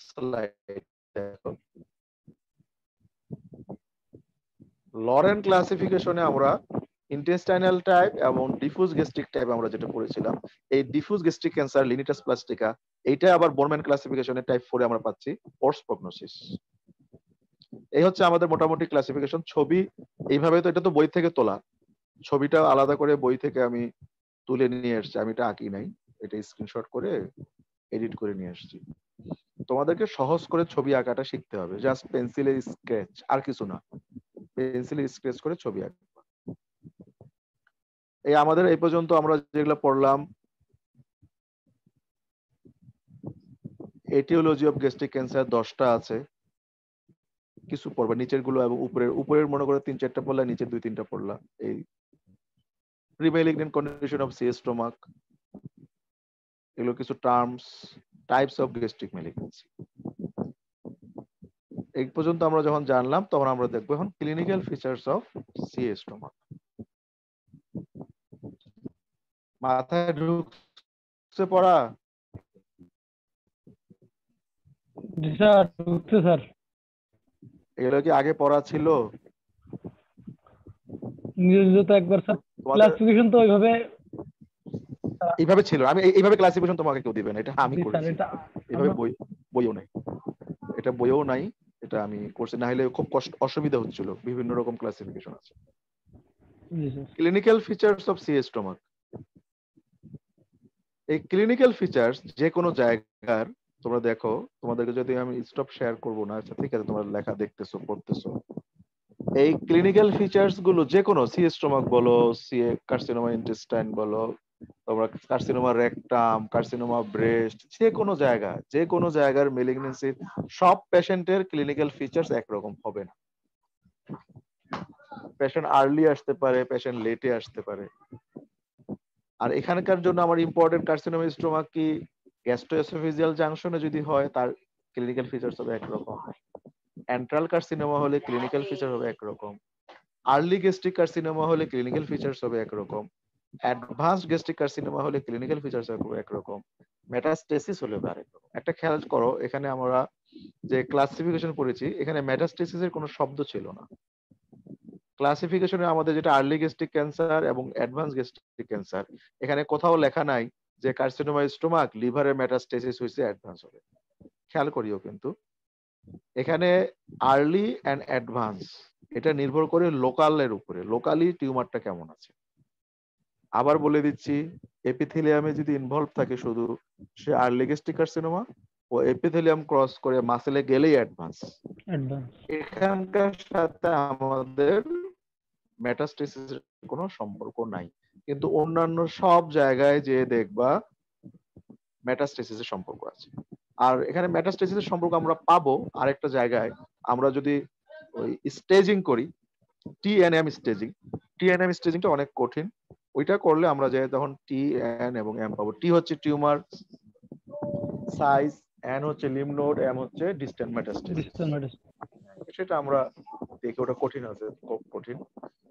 স্লাইড। দেখো লরেন ক্লাসিফিকেশনে আমরা ইন্টেস্টাইনাল টাইপ এবং ডিফিউজ গ্যাস্ট্রিক টাইপ আমরা যেটা পড়েছিলাম, এই ডিফিউজ গ্যাস্ট্রিক ক্যান্সার লিনিটাস প্লাস্টিকা, এইটা আবার বোরম্যান ক্লাসিফিকেশনে টাইপ 4 এ আমরা পাচ্ছি পোর্স প্রগনোসিস। এই হচ্ছে আমাদের মোটামুটি ক্লাসিফিকেশন। ছবি এইভাবে, তো এটা তো বই থেকে তোলা, ছবিটা আলাদা করে বই থেকে আমি তুলে নিয়ে এসেছি, আমি এটা আঁকি নাই, এটা স্ক্রিনশট করে এডিট করে নিয়ে এসেছি। তোমাদেরকে সহজ করে ছবি আঁকাটা শিখতে হবে, জাস্ট পেন্সিলের স্কেচ, আর কিছু না, পেন্সিলের স্কেচ করে ছবি আঁকা। এই আমাদের এই পর্যন্ত আমরা যেগুলো পড়লাম, এটিওলজি অফ গ্যাস্ট্রিক ক্যান্সার 10টা আছে, কিছু পড়বা নিচের গুলো, এবং উপরের মনে করে 3-4টা পড়লা, নিচের 2-3টা পড়লা। এই প্রিমেলিগনেন্ট কন্ডিশন অফ সিএস স্টোমাক, এগুলো কিছু terms, types of gastric malignancy. এই পর্যন্ত আমরা যখন জানলাম, তখন আমরা দেখবো এখন clinical features of CS stomach. মাথায় ঢুকছে পড়া? জি স্যার, ঢুকছে স্যার। এগুলো কি আগে পড়া ছিল? নিয়োজিত তো একবার স্যার, ক্লাসিফিকেশন তো ওইভাবে এইভাবে ছিল, আমি এইভাবে ক্লাসিফিকেশন তোমাকে কেউ দিবে না, এটা আমি জি স্যার, করেছি। এটা এইভাবে বইও নাই, এটা বইও নাই, এটা আমি করছি, না হলে খুব অসুবিধা হচ্ছিল, বিভিন্ন রকম ক্লাসিফিকেশন আছে। Clinical features of CS stomach. এই ক্লিনিক্যাল ফিচার্স যে কোনো জায়গার, তোমরা দেখো, তোমাদেরকে যদি আমি স্টপ শেয়ার করবো না, আচ্ছা ঠিক আছে, তোমরা লেখা দেখতেছো, পড়তেছো। এই ক্লিনিক্যাল ফিচার্স গুলো যে কোনো সিএস স্টোমাক বলো, সিএ কার্সিনোমা ইন্টেস্টাইন বলো, তোমরা কার্সিনোমা রেকটাম, কার্সিনোমা ব্রেস্ট, যে কোনো জায়গার মেলিগনেন্সির সব পেশেন্টের ক্লিনিক্যাল ফিচার্স একরকম হবে না। পেশেন্ট আর্লি আসতে পারে, পেশেন্ট লেটে আসতে পারে। আর এখানকার জন্য আমার ইম্পর্টেন্ট কার্সিনোমা স্টোমাক কি, গ্যাস্ট্রোএসোফেজিয়াল জাংশনে যদি হয় তার ক্লিনিক্যাল ফিচার্স হবে একরকম, এন্ট্রাল কার্সিনোমা হলে ক্লিনিক্যাল ফিচার হবে একরকম, আর্লি গ্যাস্ট্রিক কার্সিনোমা হলে ক্লিনিক্যাল ফিচার্স হবে একরকম, অ্যাডভান্সড গ্যাস্ট্রিক কার্সিনোমা হলে ক্লিনিক্যাল ফিচার্স হবে একরকম, মেটাস্টেসিস হলে আরেক রকম। একটা খেয়াল করো, এখানে আমরা যে ক্লাসিফিকেশন পড়েছি, এখানে মেটাস্টেসিসের কোনো শব্দ ছিল না। ক্লাসিফিকেশনে আমাদের যেটা আর্লি গ্যাস্ট্রিক ক্যান্সার এবং অ্যাডভান্স গ্যাস্ট্রিক ক্যান্সার, এখানে কোথাও লেখা নাই যে কার্সিনোমা স্টোমাক লিভারে মেটাস্টেসিস হয়েছে অ্যাডভান্স হবে। খেয়াল করিও কিন্তু এখানে আর্লি অ্যান্ড অ্যাডভান্স এটা নির্ভর করে লোকালের উপরে, লোকালি টিউমারটা কেমন আছে। আবার বলে দিচ্ছি, এপিথেলিয়ামে যদি ইনভলভ থাকে শুধু, সে আর্লি গ্যাস্ট্রিক কার্সিনোমা, ও এপিথেলিয়াম ক্রস করে মাসেলে গেলেই অ্যাডভান্স। এখানকার সাথে আমাদের মেটাস্টেসিসের কোনো সম্পর্ক নাই, কিন্তু অন্যান্য সব জায়গায় যে দেখবা মেটাস্টেসিসের সম্পর্ক আছে। আর এখানে মেটাস্টেসিসের সম্পর্ক আমরা পাবো আরেকটা জায়গায়, আমরা যদি ওই স্টেজিং করি, টিএনএম স্টেজিং। টিএনএম স্টেজিংটা অনেক কঠিন, ওইটা করলে আমরা যাই তখন টি এন এবং এম পাবো। টি হচ্ছে টিউমার সাইজ, এন হচ্ছে লিম্ফ নোড, এম হচ্ছে ডিস্টেন্ট মেটাস্টেসিস। সেটা আমরা দেখি, ওটা কঠিন আছে, খুব কঠিন,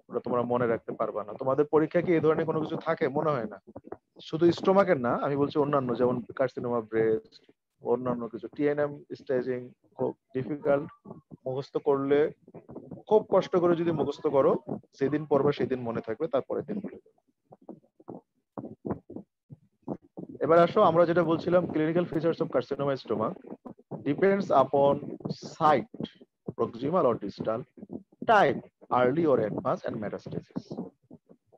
ওটা তোমরা মনে রাখতে পারবা না। তোমাদের পরীক্ষা কি এই ধরনের কোনো কিছু থাকে? মনে হয় না। শুধু স্টোমাকের না, আমি বলছি অন্যান্য, যেমন কার্সিনোমা ব্রেস্ট, অন্যান্য কিছু। টিএনএম স্টেজিং খুব ডিফিকাল্ট, মুখস্থ করলে খুব কষ্ট করে যদি মুখস্থ করো, সেদিন পড়বে সেদিন মনে থাকবে, তারপরের দিন ভুলে যাবে। এবার আসো, আমরা যেটা বলছিলাম, clinical features of carcinoma stomach depends upon site, proximal or distal, type, early or advance, and metastasis.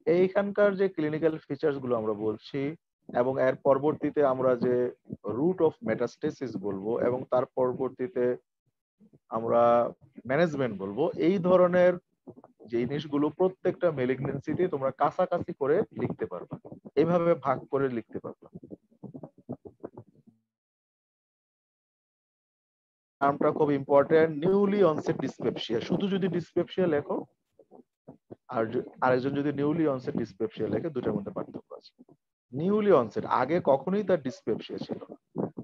এইখানকার যে ক্লিনিক্যাল ফিচার্স গুলো আমরা বলছি, এবং এর পরবর্তীতে আমরা যে রুট অফ মেটাস্টেসিস বলবো, এবং তার পরবর্তীতে আমরা ম্যানেজমেন্ট বলবো, এই ধরনের জিনিসগুলো প্রত্যেকটা মেলিগনেন্সিতে তোমরা কাছাকাছি করে লিখতে পারবা, এইভাবে ভাগ করে লিখতে পারবা। নামটা খুব ইম্পর্টেন্ট, নিউলি অনসেট ডিসপেপসিয়া। শুধু যদি ডিসপেপসিয়া লেখো আর আরেকজন যদি নিউলি অনসেট ডিসপেপসিয়া লেখে, দুটার মধ্যে পার্থক্য আছে। নিউলি অনসেট, আগে কখনোই তার ডিসপেপসিয়া ছিল না।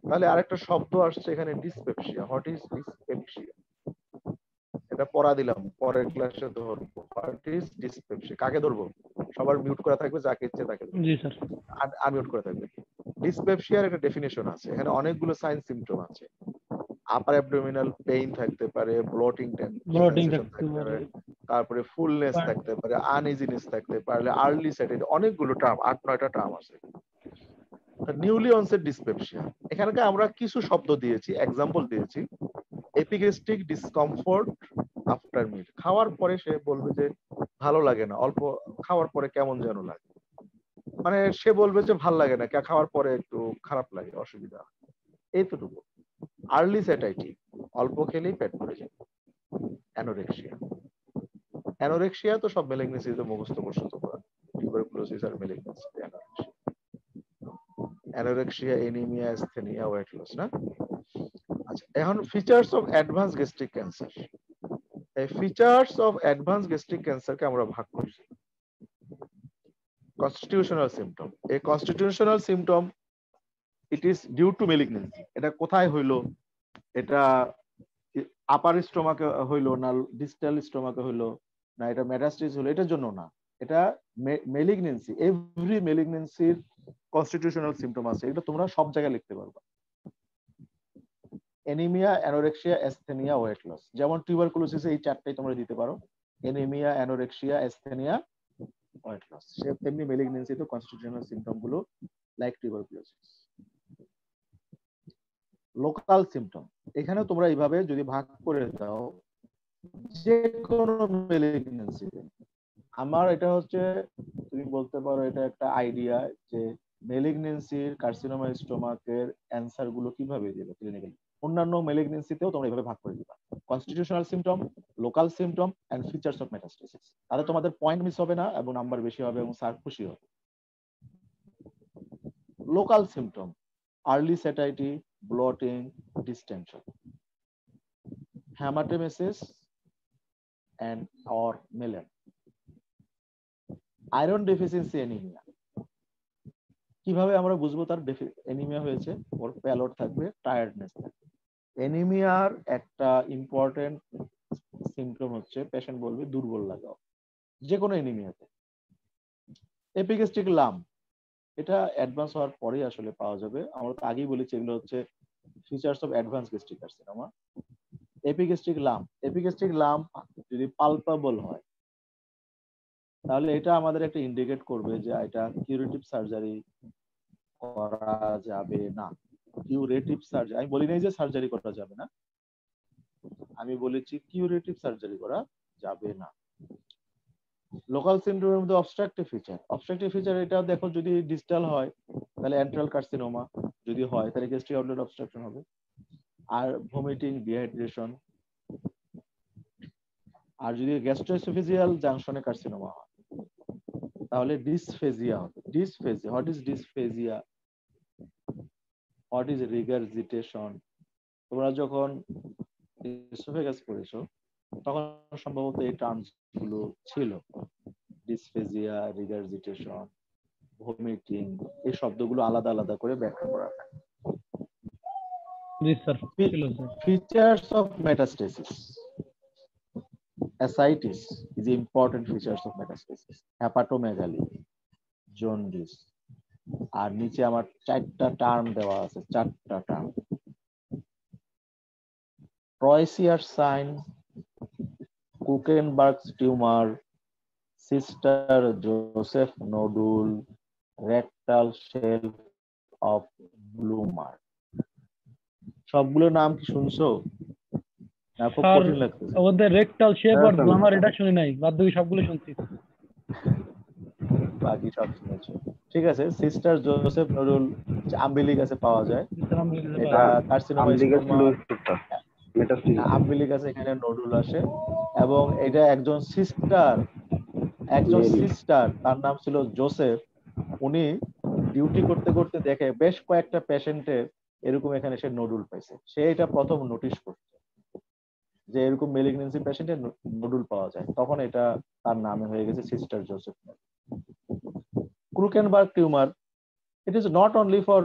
তাহলে আরেকটা শব্দ আসছে এখানে, ডিসপেপসিয়া। What is dyspepsia? এটা পড়া দিলাম, পরের ক্লাসে ধরবো। What is dyspepsia? কাকে ধরবো? সবার মিউট করা থাকবে, যাকে ইচ্ছে তাকে ধরবো। জি স্যার, আনমিউট করা থাকবে। ডিসপেপসিয়ার একটা ডেফিনেশন আছে, এখানে অনেকগুলো সাইন সিম্পটম আছে। আপার অ্যাবডোমিনাল পেইন থাকতে পারে, ব্লোটিং থাকতে পারে, তারপরে ফুলনেস থাকতে পারে, আনইজিনেস থাকতে পারে, আর্লি সেটেড, অনেকগুলো টার্ম, 8-9টা টার্ম আছে। নিউলি অনসেট ডিসপেপসিয়া, এখানকে আমরা কিছু শব্দ দিয়েছি, এক্সাম্পল দিয়েছি। এপিগ্যাস্ট্রিক ডিসকমফোর্ট আফটার মিল, খাওয়ার পরে সে বলবে যে ভালো লাগে না, অল্প খাওয়ার পরে কেমন যেন লাগে, মানে সে বলবে যে ভাল লাগে না, খাওয়ার পরে একটু খারাপ লাগে, অসুবিধা, এইটুকু। আর্লি স্যাটাইটি, অল্প খেলেই পেট ভরে যায়। অ্যানোরেক্সিয়া, অ্যানোরেক্সিয়া তো সব মেলিগনেন্সিতে মুখস্থ করছো তোমরা, টিউবারকুলোসিস আর malignancy. Anorexia, anaemia, asthenia, weight loss, না? আচ্ছা, এখন features of advance gastric cancer. এই ফিচার্স অফ অ্যাডভান্স গ্যাস্ট্রিক ক্যান্সারকে আমরা ভাগ করছি কনস্টিটিউশনাল সিম্পটম। এই constitutional symptom, it is due to malignancy. এটা কোথায় হইলো? এটা আপার স্টোমাকে হইলো না ডিস্টাল স্টোমাকে হইলো না এটা মেটাস্টেসিস হলো, এটার জন্য না। এটা মেলিগনেন্সি, এভরি মেলিগনেন্সির কনস্টিটিউশনাল সিম্পটম আছে, এটা তোমরা সব জায়গায় লিখতে পারবা। Anaemia, anorexia, asthenia, weight loss. যেমন টিউবারকুলোসিস, এই চারটাই তোমরা দিতে পারো, anaemia, anorexia, asthenia, weight loss. তেমনি মেলিগনেন্সি তো কনস্টিটিউশনাল সিম্পটম গুলো লাইক টিউবারকুলোসিস। লোকাল সিম্পটম, এখানে তোমরা এইভাবে যদি ভাগ করে দাও, যে কোনো মেলিগনেন্সিতে, আমার এটা হচ্ছে, তুমি বলতে পারো এটা একটা আইডিয়া যে মেলিগনেন্সির, কার্সিনোমা স্টোমাকের অ্যান্সার গুলো কিভাবে দিবে ক্লিনিক্যালি। অন্যান্য মেলিগনেন্সিতেও তোমরা এইভাবে ভাগ করে দিবা, constitutional symptom, local symptom, and features of metastasis. তাহলে তোমাদের পয়েন্ট মিস হবে না এবং নাম্বার বেশি হবে এবং স্যার খুশি হবে। Local symptom, early satiety, bloating, distension, haematemesis and or melaena, iron deficiency anaemia. কিভাবে আমরা বুঝবো তার অ্যানিমিয়া হয়েছে? ওর প্যালট থাকবে, টায়ার্ডনেস থাকবে। অ্যানিমিয়ার একটা ইম্পর্টেন্ট সিম্পটম হচ্ছে পেশেন্ট বলবে দুর্বল লাগা, যে কোনো অ্যানিমিয়াতে। এপিগ্যাস্ট্রিক লাম্প, এটা অ্যাডভান্স হওয়ার পরেই আসলে পাওয়া যাবে। আমরা তো আগেই বলেছি এগুলো হচ্ছে features of advance gastric carcinoma. Epigastric lump যদি পালপাবল হয় তাহলে এটা আমাদের একটা ইন্ডিকেট করবে যে এটা কিউরেটিভ সার্জারি করা যাবে না। কিউরেটিভ সার্জারি, আমি বলি নাই যে সার্জারি করা যাবে না, আমি বলেছি কিউরেটিভ সার্জারি করা যাবে না। লোকাল সিনড্রোমের মধ্যে অবস্ট্রাকটিভ ফিচার এটা দেখো, যদি ডিস্টাল হয় তাহলে অ্যান্ট্রাল কার্সিনোমা, যদি হয় তাহলে গ্যাস্ট্রিক আউটলেট অবস্ট্রাকশন হবে। আর ভমিটিং, ডিহাইড্রেশন। আর যদি গ্যাস্ট্রোএসোফেজিয়াল জাংশনে কার্সিনোমা হয় তাহলে ডিসফেজিয়া হবে। Dysphagia, what is dysphagia, what is regurgitation? তোমরা যখন এসোফেগাস পড়েছো তখন সম্ভবত এই টার্মস গুলো ছিল, ডিসফেজিয়া, রিগারজিটেশন, ভমিটিং, এই শব্দগুলো আলাদা আলাদা করে ব্যাখ্যা করা হয়। জি স্যার, ছিল sir. Features of metastasis. Ascites is the important features of metastasis. Hepatomegaly, jaundice, আর নিচে আমার 4টা টার্ম দেওয়া আছে, 4টা term. Troisier sign, Kuchenberg's tumor, Sister Joseph nodule, rectal shelf of Blumer। সবগুলো নাম কি শুনছো? না খুব স্যার কঠিন লাগতেছে? ওদের রেকটাল শেপ আর ব্লামার এটা শুনি নাই, বাদ বাকি সবগুলো শুনছি। বাকি সব শুনেছো, ঠিক আছে। সিস্টার জোসেফ নুডুল আম্বিলিকাসে পাওয়া যায়, এটা কার্সিনোমা স্টোমা। আম্বিলিকাসে এখানে নডুল আসে, এবং এটা একজন সিস্টার তার নাম ছিল জোসেফ। উনি ডিউটি করতে করতে দেখে বেশ কয়েকটা পেশেন্টের এরকম এখানে সে নডুল পাইছে। সে এটা প্রথম নোটিশ করছে যে এরকম মেলিগনেন্সি পেশেন্টের নডুল পাওয়া যায়, তখন এটা তার নামে হয়ে গেছে sister Joseph. Krukenberg tumor, it is not only for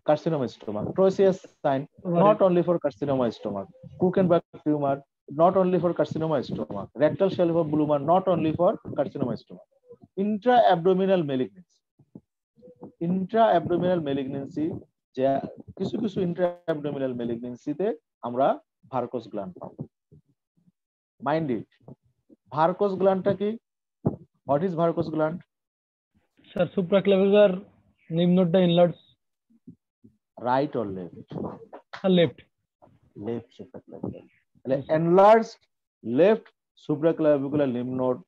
carcinoma stomach. Troisier sign, not only for carcinoma stomach. Krukenberg tumor, not only for carcinoma stomach. Rectal shelf of Blumer, not only for carcinoma stomach. Intra-abdominal malignancy, যে কিছু কিছু intra-abdominal malignancy তে আমরা ভার্কোস gland পাবো। Mind it, Virchow's গ্ল্যান্ডটা কি? What is Virchow's gland? Sir supraclavicular lymph node enlarged, right or left? Left. Left supraclavicular. তাহলে enlarged left supraclavicular lymph node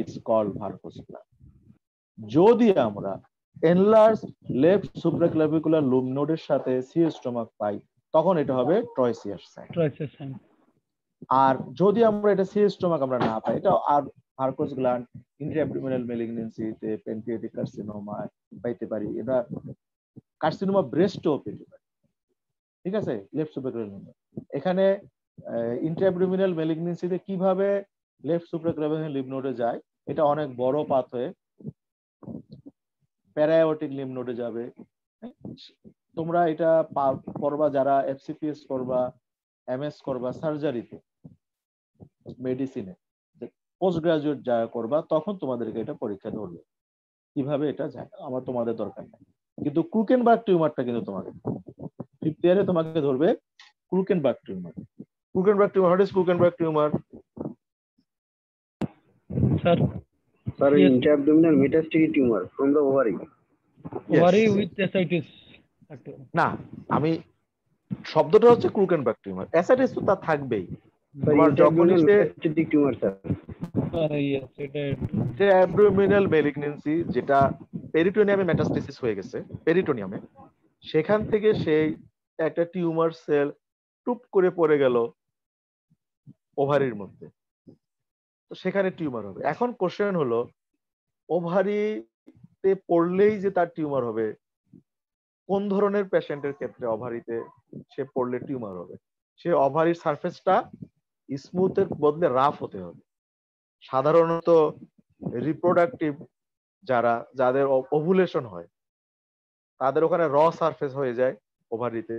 is called varicose gland. যদি আমরা enlarged left supraclavicular lymph node এর সাথে C stomach পাই তখন এটা হবে ট্রয়সিয়ার sign. আর যদি আমরা এটা সি স্টোমাক আমরা না পাই, এটা আর ভার্কোস গ্ল্যান্ড, ইন্ট্রাঅ্যাবডোমিনাল ম্যালিগন্যান্সি তে, প্যানক্রিয়াটিক কার্সিনোমা পাইতে পারি, এটা কার্সিনোমা ব্রেস্টও পেতে পারি, ঠিক আছে। লেফট সুপ্রাক্লাভিকুলার এখানে ইন্ট্রাঅ্যাবডোমিনাল ম্যালিগন্যান্সিতে কিভাবে লেফট সুপ্রাক্লাভিকুলার লিম্ফ নোডে যায়, এটা অনেক বড় পাথ হয়ে প্যারাঅ্যাওর্টিক লিম্ফ নোডে যাবে। তোমরা এটা করবা যারা এফসিপিএস করবা, এমএস করবা সার্জারিতে, মেডিসিনে পোস্ট গ্রাজুয়েট যারা করবা, তখন তোমাদেরকে এটা পরীক্ষা ধরবে কিভাবে এটা যায়, আমার তোমাদের দরকার নেই। কিন্তু ক্রুকেনবার্গ টিউমারটা কিন্তু তোমাকে ফিফথ ইয়ারে তোমাকে ধরবে। Krukenberg tumour, what is Krukenberg tumour? Sir, intra-abdominal metastatic tumor from the ovary. Ovary with ascites. না, আমি শব্দটা হচ্ছে ক্রুকেনবার্গ টিউমার, অ্যাসাইটিস তো তা থাকবেই। তোমার যখনই সে টিউমার স্যার, যে অ্যাবডোমিনাল ম্যালিগন্যান্সি যেটা পেরিটোনিয়ামে মেটাস্টেসিস হয়ে গেছে, পেরিটোনিয়ামে, সেখান থেকে সেই একটা টিউমার সেল টুপ করে পড়ে গেল ওভারির মধ্যে, তো সেখানে টিউমার হবে। এখন কোশ্চেন হলো, ওভারিতে পড়লেই যে তার টিউমার হবে, কোন ধরনের পেশেন্টের ক্ষেত্রে ওভারিতে সে পড়লে টিউমার হবে? সে ওভারির সারফেসটা স্মুথের বদলে রাফ হতে হবে। সাধারণত রিপ্রোডাক্টিভ যাদের ওভুলেশন হয় তাদের ওখানে র সারফেস হয়ে যায় ওভারিতে।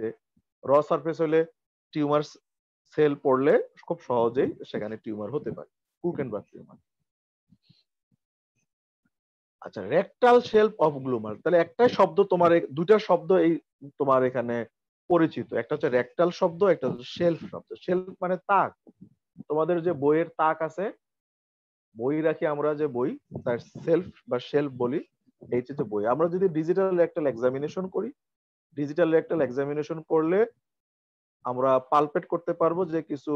র সারফেস হলে টিউমার সেল পড়লে খুব সহজেই সেখানে টিউমার হতে পারে, ক্রুকেনবার্গ টিউমার। আচ্ছা, রেকটাল শেলফ অফ গ্লুমার, তাহলে একটাই শব্দ তোমার, দুইটা শব্দ এই তোমার এখানে পরিচিত, একটা হচ্ছে রেকটাল শব্দ, একটা হচ্ছে শেলফ শব্দ। শেলফ মানে তাক। তোমাদের যে বইয়ের তাক আছে, বই রাখি আমরা যে বই, তার সেলফ বা শেলফ বলি। এই হচ্ছে বই। আমরা যদি ডিজিটাল রেকটাল এক্সামিনেশন করি, ডিজিটাল রেকটাল এক্সামিনেশন করলে আমরা পালপেট করতে পারবো যে কিছু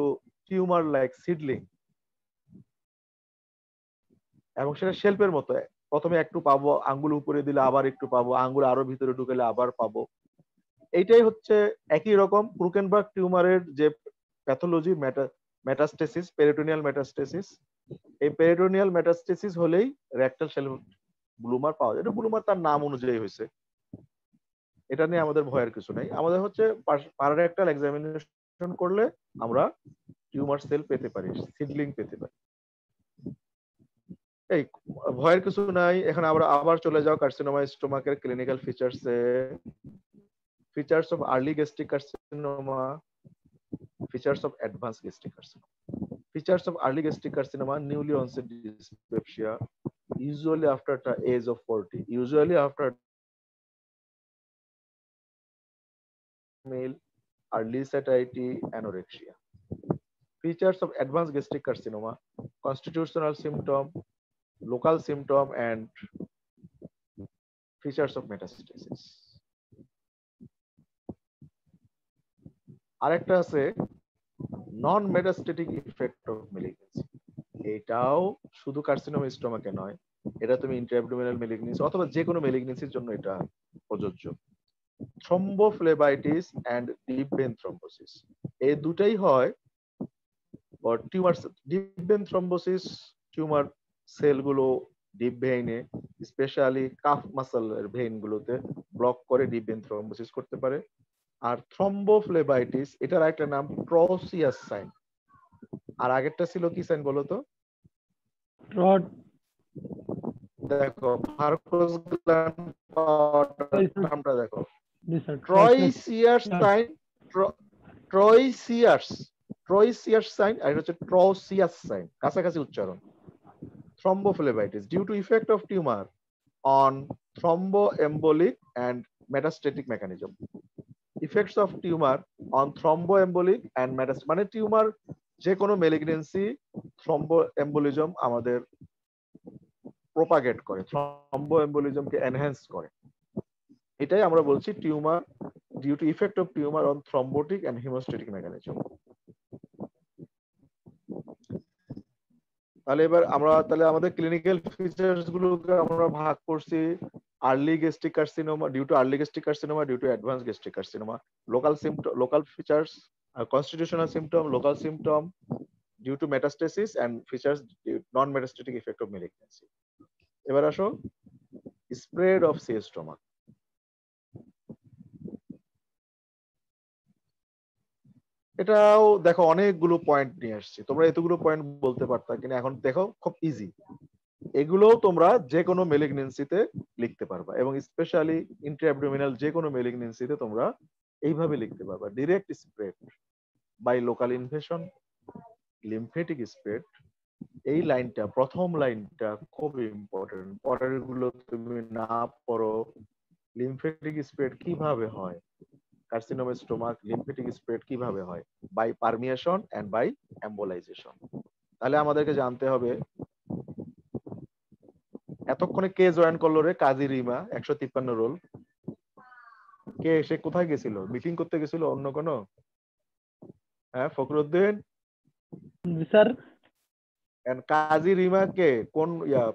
টিউমার লাইক সিডলিং, এবং সেটা শেলফের মতো। প্রথমে একটু পাবো, আঙ্গুল উপরে দিলে আবার একটু পাবো, আঙ্গুল আরো ভিতরে ঢুকেলে আবার পাবো। এইটাই হচ্ছে একই রকম ক্রুকেনবার্গ টিউমারের যে প্যাথোলজি, মেটাস্টেসিস, পেরিটোনিয়াল মেটাস্টেসিস। এই পেরিটোনিয়াল মেটাস্টেসিস হলেই রেকটাল শেলফ ব্লুমার পাওয়া যায়। এটা ব্লুমার তার নাম অনুযায়ী হয়েছে, এটা নিয়ে আমাদের ভয়ের কিছু নাই। আমাদের হচ্ছে পারারেকটাল এক্সামিনেশন করলে আমরা টিউমার সেল পেতে পারি, সিডলিং পেতে পারি। এই ভয়ের কিছু নাই। এখন আমরা আবার চলে যাও কার্সিনোমা স্টোমাকের ক্লিনিক্যাল ফিচার্সে। Features of early gastric carcinoma, features of advance gastric carcinoma. Features of early gastric carcinoma: newly onset dyspepsia, usually after the age of 40, usually after male, early satiety, anorexia. Features of advanced gastric carcinoma: constitutional symptom, local symptom, and features of metastasis. আরেকটা আছে নন metastatic effect of malignancy. এটাও শুধু carcinoma স্টোমাকে নয়, এটা তুমি ইন্ট্রাঅ্যাবডোমিনাল malignancy অথবা যে কোনো মেলিগনেন্সির জন্য এটা প্রযোজ্য। Thrombophlebitis and deep vein thrombosis, এই দুটাই হয় tumour. Deep vein thrombosis tumour সেলগুলো ডিপ ভেইনে, স্পেশালি কাফ মাসলের ভেইনগুলোতে ব্লক করে ডিপ ভেন থ্রম্বোসিস করতে পারে। আর থ্রম্বোফ্লেবাইটিস, এটার একটা নাম ট্রোসিয়াস সাইন। আর আগেরটা ছিল কি সাইন বলো তো? দেখো ভার্কোস গ্ল্যান্ড নামটা দেখো, ট্রয়সিয়াস সাইন, ট্রয়সিয়াস সাইন, আর এটা হচ্ছে ট্রোসিয়াস সাইন, কাছাকাছি উচ্চারণ। Thrombophlebitis due to effect of tumour on thromboembolic and metastatic mechanism. Effects of tumor on thromboembolic and metastatic, মানে টিউমার যে কোনো মেলিগনেন্সি থ্রম্বোএম্বোলিজম আমাদের প্রপাগেট করে, থ্রম্বোএম্বোলিজমকে এনহ্যান্স করে। এটাই আমরা বলছি tumour due to effect of tumour on thrombotic and haemostatic mechanism. তাহলে এবার আমরা আমাদের ক্লিনিক্যাল ফিচার্স গুলোকে আমরা ভাগ করছি early gastric carcinoma, due to early gastric carcinoma, due to advance gastric carcinoma, local symptom, local features, constitutional symptom, local symptom, due to metastasis, and features non metastatic effect of malignancy. এবার আসো spread of C stomach. এটাও দেখো অনেকগুলো point নিয়ে আসছি, তোমরা এতগুলো point বলতে পারতা, কিন্তু এখন দেখো খুব ইজি। এগুলোও তোমরা যে কোনো মেলিগনেন্সিতে লিখতে পারবা, এবং স্পেশালি ইন্ট্রাঅ্যাবডোমিনাল যে কোনো মেলিগনেন্সিতে তোমরা এইভাবে লিখতে পারবা: direct spread by local invasion, lymphatic spread. এই লাইনটা, প্রথম লাইনটা খুব ইম্পর্টেন্ট, পরের গুলো তুমি না পড়ো। লিম্ফেটিক স্প্রেড কিভাবে হয়, কার্সিনোমা স্টোমাক লিম্ফেটিক স্প্রেড কিভাবে হয়? By permeation and by embolization. তাহলে আমাদেরকে জানতে হবে, এতক্ষণে কে জয়েন করলো রে? কাজী রিমা, 153 রোল। কে, সে কোথায় গেছিল? মিটিং করতে গেছিল অন্য কোনো? হ্যাঁ ফখরুদ্দিন স্যার। কাজী রিমা কে? কোন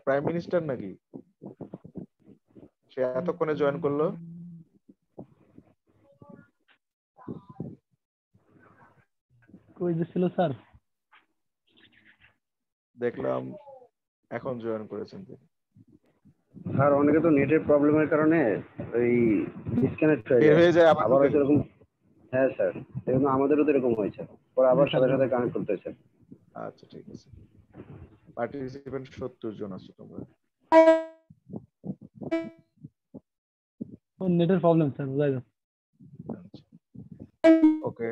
প্রাইম মিনিস্টার নাকি? সে এতক্ষণে জয়েন করলো। কই ছিল স্যার? দেখলাম এখন জয়েন করেছেন তিনি। স্যার অনেকে তো নেটের প্রবলেমের কারণে ওই ডিসকানেক্ট হয়ে যায়, আবার এরকম। হ্যাঁ স্যার, এরকম আমাদেরও তো এরকম হয়েছে, পরে আবার সাথে সাথে কানেক্ট করতেছে। আচ্ছা ঠিক আছে। পার্টিসিপেন্ট 70 জন আছে তোমরা। নেটের প্রবলেম স্যার, বুঝাই যাচ্ছে। ওকে,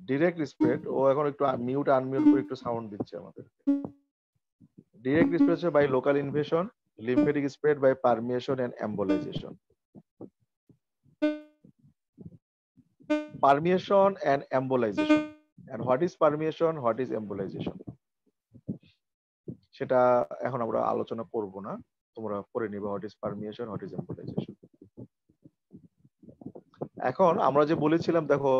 ডিরেক্ট স্প্রেড। ও এখন একটু মিউট আনমিউট করে একটু সাউন্ড দিচ্ছে আমাদের। ডিরেক্ট স্প্রেড হচ্ছে by local invasion, lymphatic spread by permeation and embolization. Permeation and embolization. And what is permeation, what is embolization? সেটা এখন আমরা আলোচনা করব না, তোমরা পড়ে নিবে what is permeation, what is embolization. এখন আমরা যে বলেছিলাম দেখো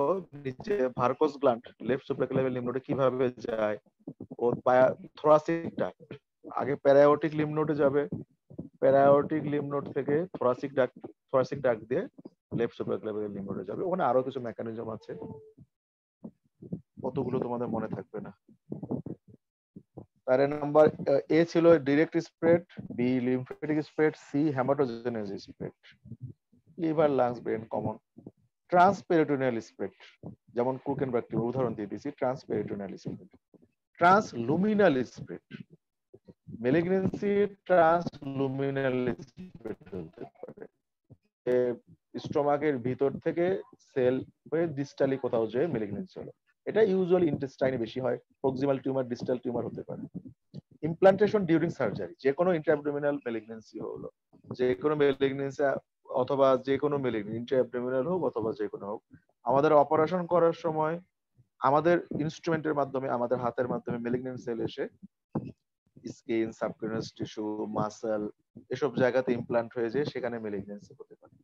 নিচে Virchow's gland left supraclavicular lymph নোডে কিভাবে যায়, ও থোরাসিক ডাক্ট আগে প্যারায়োটিক লিম্ফ নোডে যাবে, প্যারায়োটিক লিম্ফ নোড থেকে থোরাসিক ডাক্ট দিয়ে লেফট সুপ্রাক্লাভিয়াল লিম্ফ নোডে যাবে। ওখানে আরো কিছু মেকানিজম আছে, কতগুলো তোমাদের মনে থাকবে না। তার নাম্বার এ ছিল direct spread, B lymphatic spread, C haematogenous spread. Liver, lungs, brain common. Transperitoneal spread, যেমন ক্রুকেন ব্যাকটেরিয়া উদাহরণ দিয়ে দিয়েছি, transperitoneal spread. Transluminal spread, malignancy transluminal spread হতে পারে, স্টোমাকের ভিতর থেকে সেল হয়ে ডিস্টালি কোথাও যে মেলিগনেন্সি হলো। এটা ইউজুয়ালি ইন্টেস্টাইনে বেশি হয়, প্রক্সিমাল টিউমার, ডিস্টাল টিউমার হতে পারে। ইমপ্লান্টেশন ডিউরিং সার্জারি, যে কোনো ইন্ট্রাঅ্যাবডোমিনাল মেলিগনেন্সি হলো, যে কোনো মেলিগনেন্সি অথবা যে কোনো মেলিগনেন্সি ইন্ট্রাঅ্যাবডোমিনাল হোক অথবা যে কোনো হোক, আমাদের অপারেশন করার সময় আমাদের ইনস্ট্রুমেন্টের মাধ্যমে, আমাদের হাতের মাধ্যমে মেলিগনেন্ট সেল এসে স্কিন, সাবকিউটানিয়াস টিস্যু, মাসল এসব জায়গাতে ইমপ্লান্ট হয়ে যায়, সেখানে মেলিগনেন্সি হতে পারে।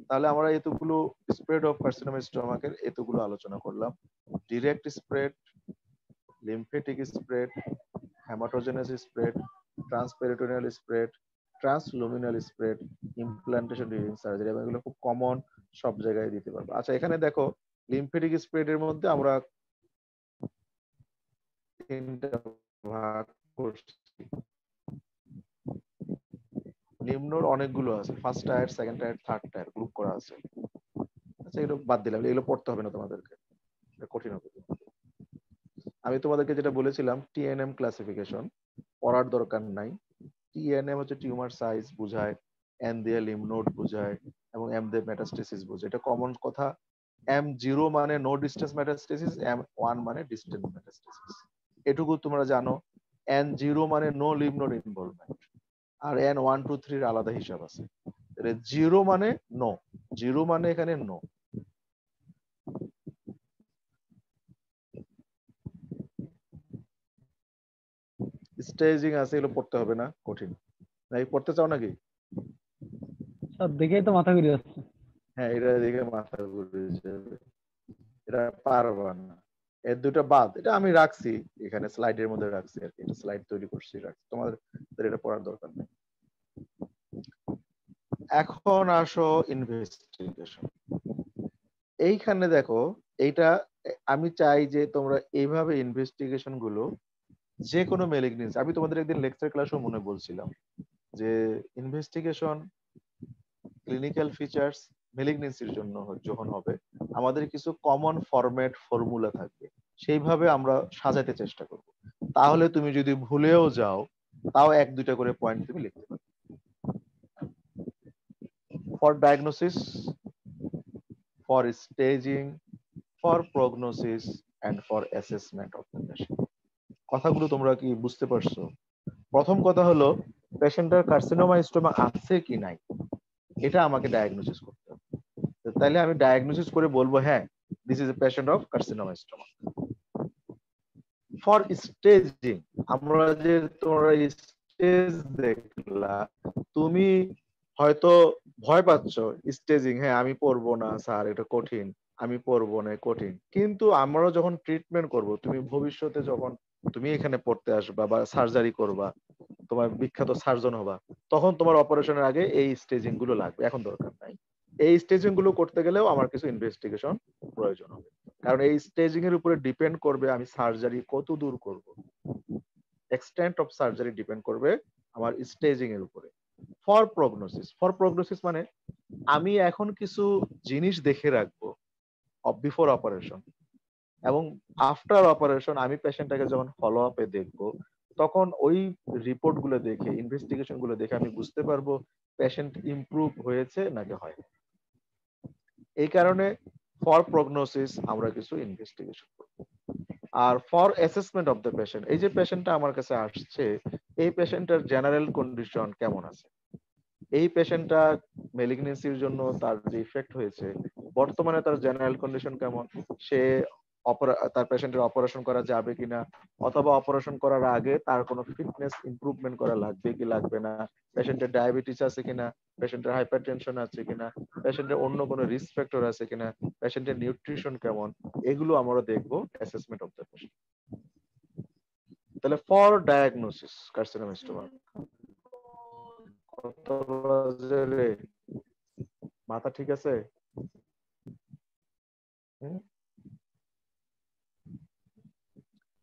তাহলে আমরা এতগুলো স্প্রেড অফ কার্সিনোমা স্টোমাকের এতগুলো আলোচনা করলাম। Direct spread, lymphatic spread, haematogenous spread, transperitoneal spread, transluminal spread, implantation during surgery, এবং এগুলো খুব কমন, সব জায়গায় দিতে পারবো। আচ্ছা, এখানে দেখো লিম্ফেটিক স্প্রেডের মধ্যে আমরা তিনটা ভাগ করছি। নিম্নর অনেকগুলো আছে, first tyre, second tyre, third tyre group করা আছে। আচ্ছা, এগুলো বাদ দিলাম, এগুলো পড়তে হবে না তোমাদেরকে, কঠিন হবে। আমি তোমাদেরকে যেটা বলেছিলাম টিএনএম ক্লাসিফিকেশন পড়ার দরকার নাই। টিএনএম হচ্ছে টিউমার সাইজ বোঝায়, এন দিয়ে লিম্ফ নোড বোঝায়, এবং এম দিয়ে মেটাস্টেসিস বোঝায়। এটা কমন কথা। M0 মানে নো ডিস্টেন্স মেটাস্টেসিস, M1 মানে ডিস্টেন্স মেটাস্টেসিস, এটুকু তোমরা জানো। N0 মানে নো লিম্ফ নোড ইনভলভমেন্ট, আর N1 2 3 এর আলাদা হিসাব আছে। 0 মানে নো, 0 মানে এখানে নো। স্টেজিং আছে, এগুলো পড়তে হবে না, কঠিন নাকি? পড়তে চাও নাকি? সব দেখেই তো মাথা ঘুরে যাচ্ছে। হ্যাঁ, এটা দেখে মাথা ঘুরে যাবে, এটা পারবা না। এর দুটো বাদ, এটা আমি রাখছি এখানে স্লাইডের মধ্যে রাখছি আর কি, এটা স্লাইড তৈরি করছি, রাখছি, তোমাদের এটা পড়ার দরকার নেই। এখন আসো ইনভেস্টিগেশন। এইখানে দেখো, এইটা আমি চাই যে তোমরা এইভাবে ইনভেস্টিগেশন গুলো যে কোনো মেলিগনেন্সি, আমি তোমাদের একদিন লেকচার ক্লাসও মনে বলছিলাম যে ইনভেস্টিগেশন ক্লিনিক্যাল ফিচার্স মেলিগনেন্সির জন্য যখন হবে, আমাদের কিছু কমন ফরম্যাট ফর্মুলা থাকবে, সেইভাবে আমরা সাজাতে চেষ্টা করব। তাহলে তুমি যদি ভুলেও যাও, তাও এক দুইটা করে পয়েন্ট তুমি লিখতে পারবে। For diagnosis, for staging, for prognosis and for assessment of the patient. কথাগুলো তোমরা কি বুঝতে পারছো? প্রথম কথা হলো পেশেন্টের কার্সিনোমা স্টোমা আছে কি নাই, এটা আমাকে ডায়াগনোসিস করতে হবে। তাইলে আমি ডায়াগনোসিস করে বলবো হ্যাঁ, this is a patient of carcinoma stomach. For staging, আমরা যে তোমরা স্টেজ দেখলা, তুমি হয়তো ভয় পাচ্ছ স্টেজিং, হ্যাঁ আমি পড়বো না স্যার, এটা কঠিন, আমি পড়বো না, কঠিন। কিন্তু আমরা যখন ট্রিটমেন্ট করব, তুমি ভবিষ্যতে যখন তুমি এখানে পড়তে আসবা বা সার্জারি করবা, তোমার বিখ্যাত সার্জন হবা, তখন তোমার অপারেশনের আগে এই স্টেজিং গুলো লাগবে, এখন দরকার নাই। এই স্টেজিং গুলো করতে গেলেও আমার কিছু ইনভেস্টিগেশন প্রয়োজন হবে, কারণ এই স্টেজিং এর উপরে ডিপেন্ড করবে আমি সার্জারি কত দূর করব। এক্সটেন্ট অফ সার্জারি ডিপেন্ড করবে আমার স্টেজিং এর উপরে। ফর প্রগনোসিস, ফর প্রগনোসিস মানে আমি এখন কিছু জিনিস দেখে রাখবো বিফোর অপারেশন, এবং আফটার অপারেশন আমি পেশেন্টটাকে যখন ফলো আপে দেখবো, তখন ওই রিপোর্ট গুলো দেখে, ইনভেস্টিগেশন গুলো দেখে আমি বুঝতে পারবো পেশেন্ট ইমপ্রুভ হয়েছে নাকি হয়। এই কারণে ফর প্রগনোসিস আমরা কিছু ইনভেস্টিগেশন করব। আর for assessment of the patient, এই যে পেশেন্টটা আমার কাছে আসছে, এই পেশেন্টের জেনারেল কন্ডিশন কেমন আছে, এই পেশেন্টটা মেলিগনেন্সির জন্য তার যে ইফেক্ট হয়েছে, বর্তমানে তার জেনারেল কন্ডিশন কেমন, সে তার পেশেন্টের অপারেশন করা যাবে কিনা, অথবা অপারেশন করার আগে তার কোনো ফিটনেস ইমপ্রুভমেন্ট করা লাগবে কি লাগবে না, পেশেন্টের ডায়াবেটিস আছে কিনা, পেশেন্টের হাইপারটেনশন আছে কিনা, পেশেন্টের অন্য কোনো রিস্ক ফ্যাক্টর আছে কিনা, পেশেন্টের নিউট্রিশন কেমন, এগুলো আমরা দেখবো অ্যাসেসমেন্ট অফ দ্য পেশেন্ট। তাহলে ফর ডায়াগনোসিস কার্সিনোম স্টোমাক, মাথা ঠিক আছে?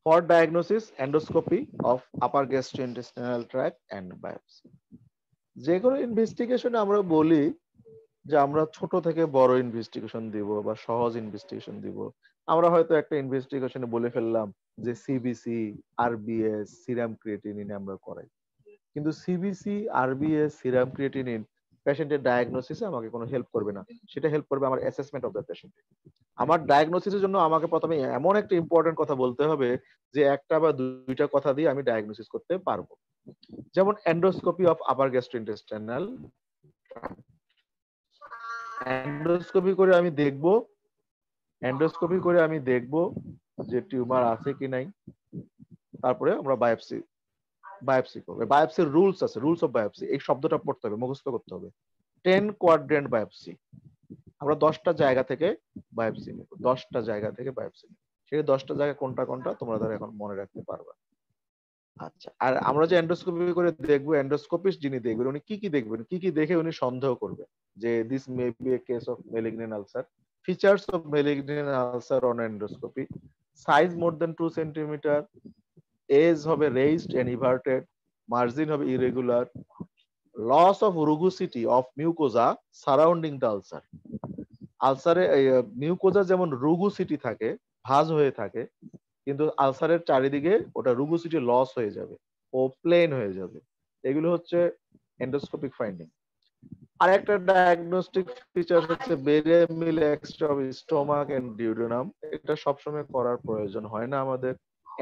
For diagnosis, endoscopy of upper gastrointestinal tract and biopsy. যে কোনো ইনভেস্টিগেশনে আমরা বলি যে আমরা ছোট থেকে বড় ইনভেস্টিগেশন দিব বা সহজ ইনভেস্টিগেশন দিব। আমরা হয়তো একটা ইনভেস্টিগেশনে বলে ফেললাম যে সিবিসি, আরবিএস, সিরাম ক্রিয়েটিনিন আমরা করাই, কিন্তু সিবিসি, আরবিএস, সিরাম ক্রিয়েটিনিন পেশেন্টের ডায়াগনোসিসে আমাকে কোনো হেল্প করবে না, সেটা হেল্প করবে আমার অ্যাসেসমেন্ট অফ দ্য পেশেন্ট। আমার ডায়াগনোসিসের জন্য আমাকে প্রথমে এমন একটা ইম্পর্টেন্ট কথা বলতে হবে যে একটা বা দুইটা কথা দিয়ে আমি ডায়াগনোসিস করতে পারবো। যেমন endoscopy of upper gastrointestinal, endoscopy করে আমি দেখব যে টিউমার আছে কি নাই। তারপরে আমরা বায়োপসি করবো। বায়োপসির রুলস আছে, রুলস অফ বায়োপসি, এই শব্দটা পড়তে হবে, মুখস্থ করতে হবে। 10 কোয়াড্রেন্ট বায়োপসি, আমরা 10টা জায়গা থেকে বায়োপসি নেব, 10টা জায়গা থেকে বায়োপসি নেব। সেই 10টা জায়গা কোনটা কোনটা তোমরা ধর এখন মনে রাখতে পারবে। আচ্ছা, আর আমরা যে এন্ডোস্কোপি করে দেখবো, এন্ডোস্কোপিস্ট যিনি দেখবেন উনি কি কি দেখবেন, কি কি দেখে উনি সন্দেহ করবেন যে this may be a case of malignant ulcer. Features of malignant ulcer on endoscopy: size more than 2 centimetre, edge হবে রেইজড এন্ড ইভার্টেড, মার্জিন হবে irregular, loss of rugosity of mucosa surrounding the ulcer. আলসারে mucosa যেমন rugosity থাকে, ভাঁজ হয়ে থাকে, কিন্তু আলসারের চারিদিকে ওটা রুগুসিটি লস হয়ে যাবে, ও প্লেন হয়ে যাবে। এগুলো হচ্ছে এন্ডোস্কোপিক ফাইন্ডিং। আর একটা ডায়াগনস্টিক ফিচার হচ্ছে barium meal X-ray of stomach and duodenum. এটা সবসময় করার প্রয়োজন হয় না আমাদের।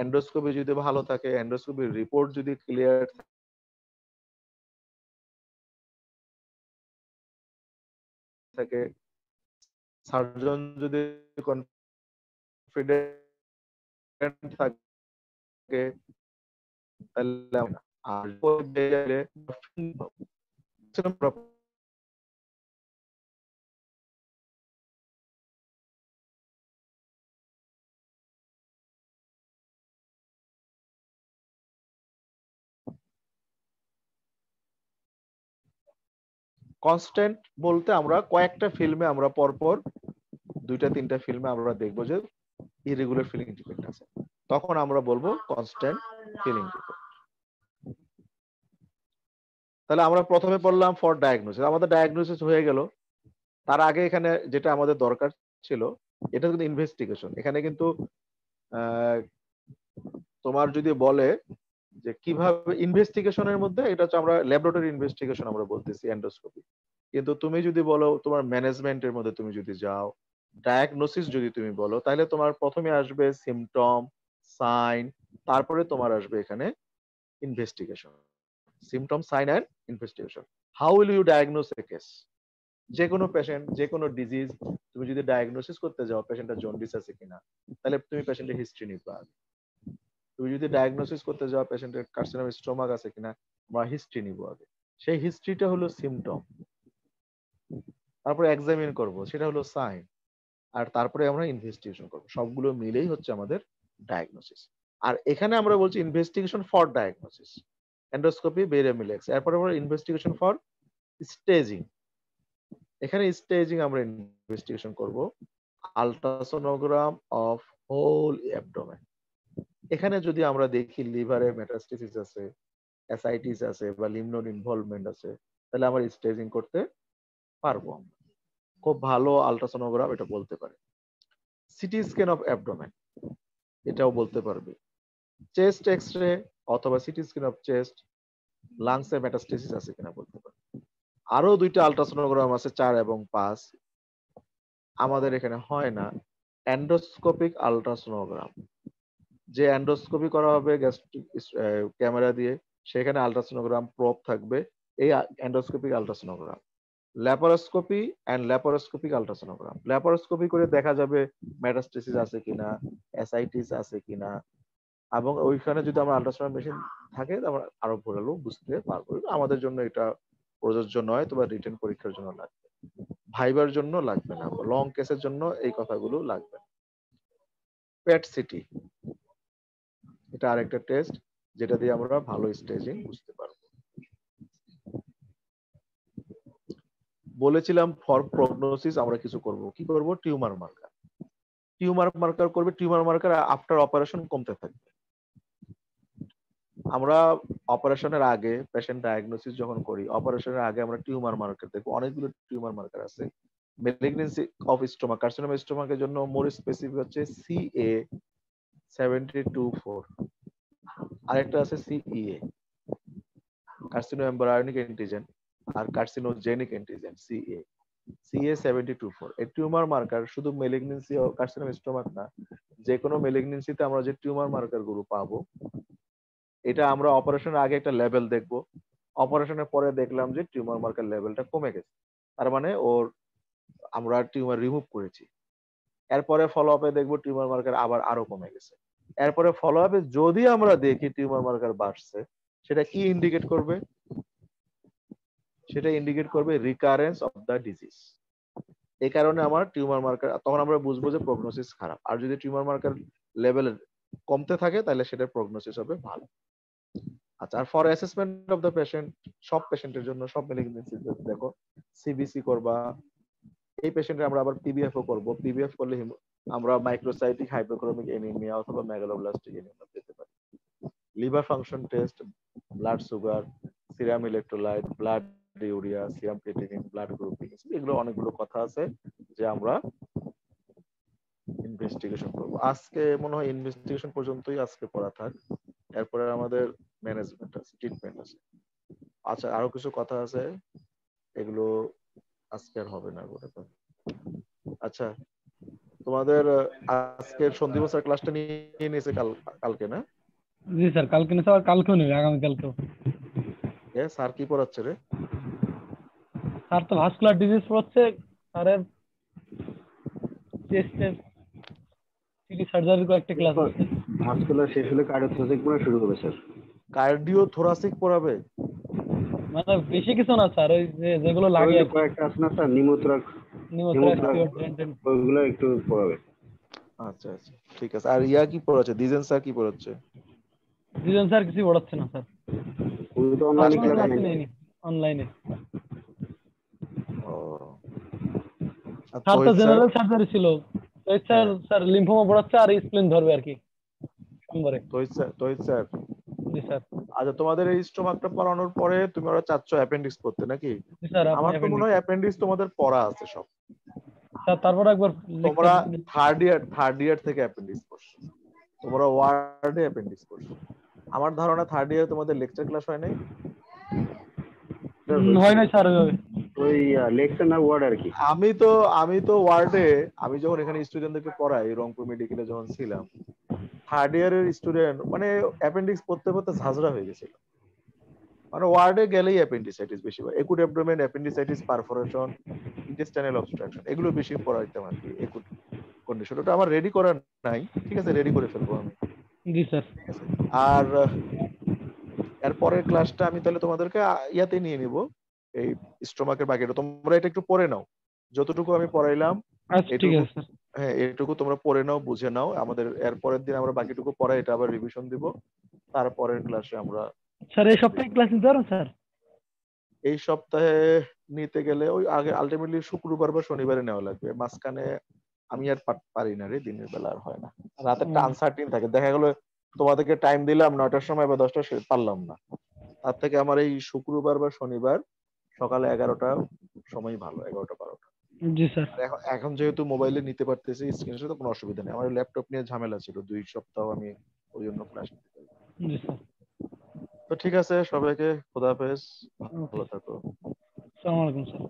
এন্ডোস্কোপি যদি ভালো থাকে, এন্ডোস্কোপির রিপোর্ট যদি ক্লিয়ার থাকে, সার্জন যদি কনফিডেন্ট থাকে, তাহলে আর কনস্ট্যান্ট বলতে আমরা কয়েকটা ফিল্মে আমরা পরপর 2-3টা ফিল্মে আমরা দেখবো যে ইরেগুলার ফিলিং ডিফেক্ট আছে, তখন আমরা বলবো কনস্ট্যান্ট ফিলিং ডিফেক্ট। তাহলে আমরা প্রথমে পড়লাম ফর ডায়াগনোসিস, আমাদের ডায়াগনোসিস হয়ে গেল। তার আগে এখানে যেটা আমাদের দরকার ছিল, এটা কিন্তু ইনভেস্টিগেশন। এখানে কিন্তু তোমার যদি বলে যে কিভাবে ইনভেস্টিগেশনের মধ্যে, এটা হচ্ছে আমরা ল্যাবরেটরি ইনভেস্টিগেশন আমরা বলতেছি এন্ডোস্কোপি, কিন্তু তুমি যদি বলো তোমার ম্যানেজমেন্টের মধ্যে তুমি যদি যাও, ডায়াগনোসিস যদি তুমি বলো, তাহলে তোমার প্রথমে আসবে সিমটম, সাইন, তারপরে তোমার আসবে এখানে investigation. Symptom, sign and investigation. How will you diagnose a case? যে কোনো পেশেন্ট, যে কোনো ডিজিজ তুমি যদি ডায়াগনোসিস করতে যাও, পেশেন্টের জন্ডিস আছে কিনা, তাহলে তুমি পেশেন্টের হিস্ট্রি নিবা। তুমি যদি ডায়াগনোসিস করতে যাও পেশেন্টের কার্সিনোম স্টোমাক আছে কিনা, আমরা হিস্ট্রি নিব আগে। সেই হিস্ট্রিটা হলো সিমটম, তারপরে এক্সামিন করব, সেটা হলো সাইন, আর তারপরে আমরা ইনভেস্টিগেশন করব। সবগুলো মিলেই হচ্ছে আমাদের ডায়াগনোসিস। আর এখানে আমরা বলছি investigation for diagnosis, endoscopy, barium meal X. এরপরে আমরা ইনভেস্টিগেশন ফর স্টেজিং। এখানে স্টেজিং আমরা ইনভেস্টিগেশন করব আলট্রাসোনোগ্রাম অফ হোল অ্যাবডোমেন। এখানে যদি আমরা দেখি লিভারে মেটাস্টেসিস আছে, অ্যাসাইটিস আছে বা লিম্ফ নোড ইনভলভমেন্ট আছে, তাহলে আমরা স্টেজিং করতে পারবো। খুব ভালো আলট্রাসোনোগ্রাম এটা বলতে পারে। সিটি স্ক্যান অফ অ্যাবডোমেন এটাও বলতে পারবে। চেস্ট এক্সরে অথবা সিটি স্ক্যান অফ চেস্ট, লাংসে মেটাস্টেসিস আছে কিনা বলতে পারবে। আরো 2টা আলট্রাসোনোগ্রাম আছে, 4 এবং 5, আমাদের এখানে হয় না। এন্ডোস্কোপিক আলট্রাসোনোগ্রাম, যে এন্ডোস্কোপি করা হবে গ্যাস্ট্রিক ক্যামেরা দিয়ে, সেখানে আলট্রাসোনোগ্রাম প্রব থাকবে, এই endoscopic ultrasonogram. Laparoscopy and laparoscopic ultrasonogram. Laparoscopy করে দেখা যাবে মেটাস্টেসিস আছে কিনা, অ্যাসাইটিস আছে কিনা, এবং ওইখানে যদি আমার আলট্রাসাউন্ড মেশিন থাকে আমরা আরো ভালো বুঝতে পারবো। আমাদের জন্য এটা প্রযোজ্য নয়, তবে রিটেন পরীক্ষার জন্য লাগবে, ভাইবার জন্য লাগবে না, লং কেসের জন্য এই কথাগুলো লাগবে। পেট সিটি, এটা আরেকটা টেস্ট যেটা দিয়ে আমরা ভালো স্টেজিং বুঝতে পারবো। বলেছিলাম ফর প্রগনোসিস আমরা কিছু করব, কি করব? Tumour marker. টিউমার মার্কার করবে। টিউমার মার্কার আফটার অপারেশন কমতে থাকবে। আমরা অপারেশনের আগে পেশেন্ট ডায়াগনোসিস যখন করি, অপারেশনের আগে আমরা টিউমার মার্কার দেখব। অনেকগুলো টিউমার মার্কার আছে। ম্যালিগন্যান্সি অফ স্টোমাক, কার্সিনোমা স্টোমাকের জন্য মোর স্পেসিফিক হচ্ছে CA-72-4, আরেকটা আছে CEA, কার্সিনো এমব্রায়োনিক অ্যান্টিজেন, আর কার্সিনোজেনিক অ্যান্টিজেন CA-72-4। এই টিউমার মার্কার শুধু ম্যালিগন্যান্সি ও কার্সিনোমা স্টোমাক না, যে কোনো ম্যালিগন্যান্সিতে আমরা যে টিউমার মার্কার গুলো পাবো, এটা আমরা অপারেশনের আগে একটা লেভেল দেখব, অপারেশনের পরে দেখলাম যে টিউমার মার্কার লেভেলটা কমে গেছে, তার মানে ওর আমরা টিউমার রিমুভ করেছি। এরপরে ফলো আপে দেখবো টিউমার মার্কার আবার আরো কমে গেছে। এরপরে ফলো আপে যদি আমরা দেখি টিউমার মার্কার বাড়ছে, সেটা কি ইন্ডিকেট করবে? সেটা ইন্ডিকেট করবে রিকারেন্স অফ দ্য ডিজিজ। এই কারণে আমার টিউমার মার্কার, তখন আমরা বুঝবো যে প্রগনোসিস খারাপ। আর যদি টিউমার মার্কার লেভেল কমতে থাকে তাহলে সেটা প্রগনোসিস হবে ভালো। আচ্ছা, আর for assessment of the patient, সব পেশেন্টের জন্য, সব ম্যালিগন্যান্সি দেখো, সিবিসি করবা। এই পেশেন্টে আমরা আবার পিবিএফও করব। পিবিএফ করলে আমরা মাইক্রোসাইটিক হাইপোক্রোমিক এনিমিয়া অথবা মেগালোব্লাস্টিক এনিমিয়া পেতে পারি। Liver function test, blood sugar, serum electrolyte, blood urea, serum creatinine, blood grouping, এগুলো অনেকগুলো কথা আছে যে আমরা ইনভেস্টিগেশন করব। আজকে মনে হয় ইনভেস্টিগেশন পর্যন্তই আজকে পড়া থাক, এরপরে আমাদের ম্যানেজমেন্ট আছে, ট্রিটমেন্ট আছে। আচ্ছা, আরো কিছু কথা আছে, এগুলো আজকে আর হবে না। আচ্ছা, তোমাদের আজকের সন্দীপ স্যার ক্লাসটা নিয়ে নিয়েছে কালকে না? জি স্যার, কালকে না স্যার, কালকেও নেবে, আগামী কালকেও। স্যার কি পড়াচ্ছে রে? স্যার তো ভাস্কুলার ডিজিজ পড়াচ্ছে, স্যারের চেস্টের সিটি সার্জারি কয়েকটা ক্লাস আছে। ভাস্কুলার শেষ হলে কার্ডিওথোরাসিক পড়া শুরু হবে স্যার। কার্ডিও থোরাসিক পড়াবে? মানে বেশি কিছু না স্যার, ওই যে যেগুলো লাগে আর কি, কয়েকটা আছে না স্যার, নিউমোথোরাক্স, ওইগুলো একটু পড়াবে। আচ্ছা আচ্ছা, ঠিক আছে। আর ইয়া কি পড়াচ্ছে? দিজেন স্যার কি পড়াচ্ছে? দিজেন স্যার কিছু পড়াচ্ছে না স্যার, উনি তো অনলাইনে ক্লাস নেয়নি, অনলাইনে। ও, স্যার তো জেনারেল সার্জারি ছিল, তো স্যার স্যার লিম্ফোমা পড়াচ্ছে আর স্প্লিন ধরবে আর কি সোমবারে। তহিদ স্যার। জি স্যার। আচ্ছা, তোমাদের এই স্টোমাকটা পড়ানোর পরে তুমি ওরা চাচ্ছ অ্যাপেন্ডিক্স পড়তে নাকি? জি স্যার। আমার তো মনে হয় অ্যাপেন্ডিক্স তোমাদের পড়া আছে সব স্যার। তারপর একবার তোমরা থার্ড ইয়ার থেকে অ্যাপেন্ডিক্স পড়ছো, তোমরা ওয়ার্ডে অ্যাপেন্ডিক্স পড়ছো। আমার ধারণা থার্ড ইয়ারে তোমাদের লেকচার ক্লাস হয় নাই? হয় নাই স্যার ওইভাবে, ওই লেকচার না ওয়ার্ড আর কি। আমি তো ওয়ার্ডে, আমি যখন এখানে স্টুডেন্টদেরকে পড়াই রংপুর মেডিকেলে যখন ছিলাম, থার্ড ইয়ারের স্টুডেন্ট মানে অ্যাপেন্ডিক্স পড়তে পড়তে ঝাঁঝরা হয়ে গেছিল। মানে ওয়ার্ডে গেলেই অ্যাপেন্ডিসাইটিস বেশি হয়, acute abdomen appendicitis, perforation, intestinal obstruction, এগুলো বেশি পড়াইতাম আর কি। একুট কন্ডিশন ওটা আমার রেডি করা নাই, ঠিক আছে, রেডি করে ফেলবো আমি। জি স্যার। আর এরপরের ক্লাসটা আমি তাহলে তোমাদেরকে ইয়াতে নিয়ে নিব, এই স্টোমাকের বাকিটা তোমরা এটা একটু পড়ে নাও, যতটুকু আমি পড়াইলাম হ্যাঁ এটুকু তোমরা পড়ে নাও, বুঝে নাও। আমাদের এরপরের দিন আমরা বাকিটুকু পড়াই, এটা আবার রিভিশন দিব, তারপরের ক্লাসে আমরা। স্যার এই সপ্তাহে ক্লাস নিতে পারো স্যার? এই সপ্তাহে নিতে গেলে ওই আগে আলটিমেটলি শুক্রবার বা শনিবারে নেওয়া লাগবে, মাঝখানে আমি আর পারি না রে, দিনের বেলা আর হয় না, রাতে একটা আনসার্টিন থাকে। দেখা গেলো তোমাদেরকে টাইম দিলাম 9টার সময় বা 10টা, পারলাম না। তার থেকে আমার এই শুক্রবার বা শনিবার সকালে 11টা সময় ভালো, 11টা-12টা। জি স্যার। এখন যেহেতু মোবাইলে নিতে পারতেছি স্ক্রিনশট, কোনো অসুবিধা নেই। আমার ল্যাপটপ নিয়ে ঝামেলা ছিল 2 সপ্তাহ, আমি ওই জন্য ক্লাস নিতে পারি। জি স্যার। তো ঠিক আছে, সবাইকে খোদা হাফেজ, ভালো থাকো। আসসালামু আলাইকুম স্যার।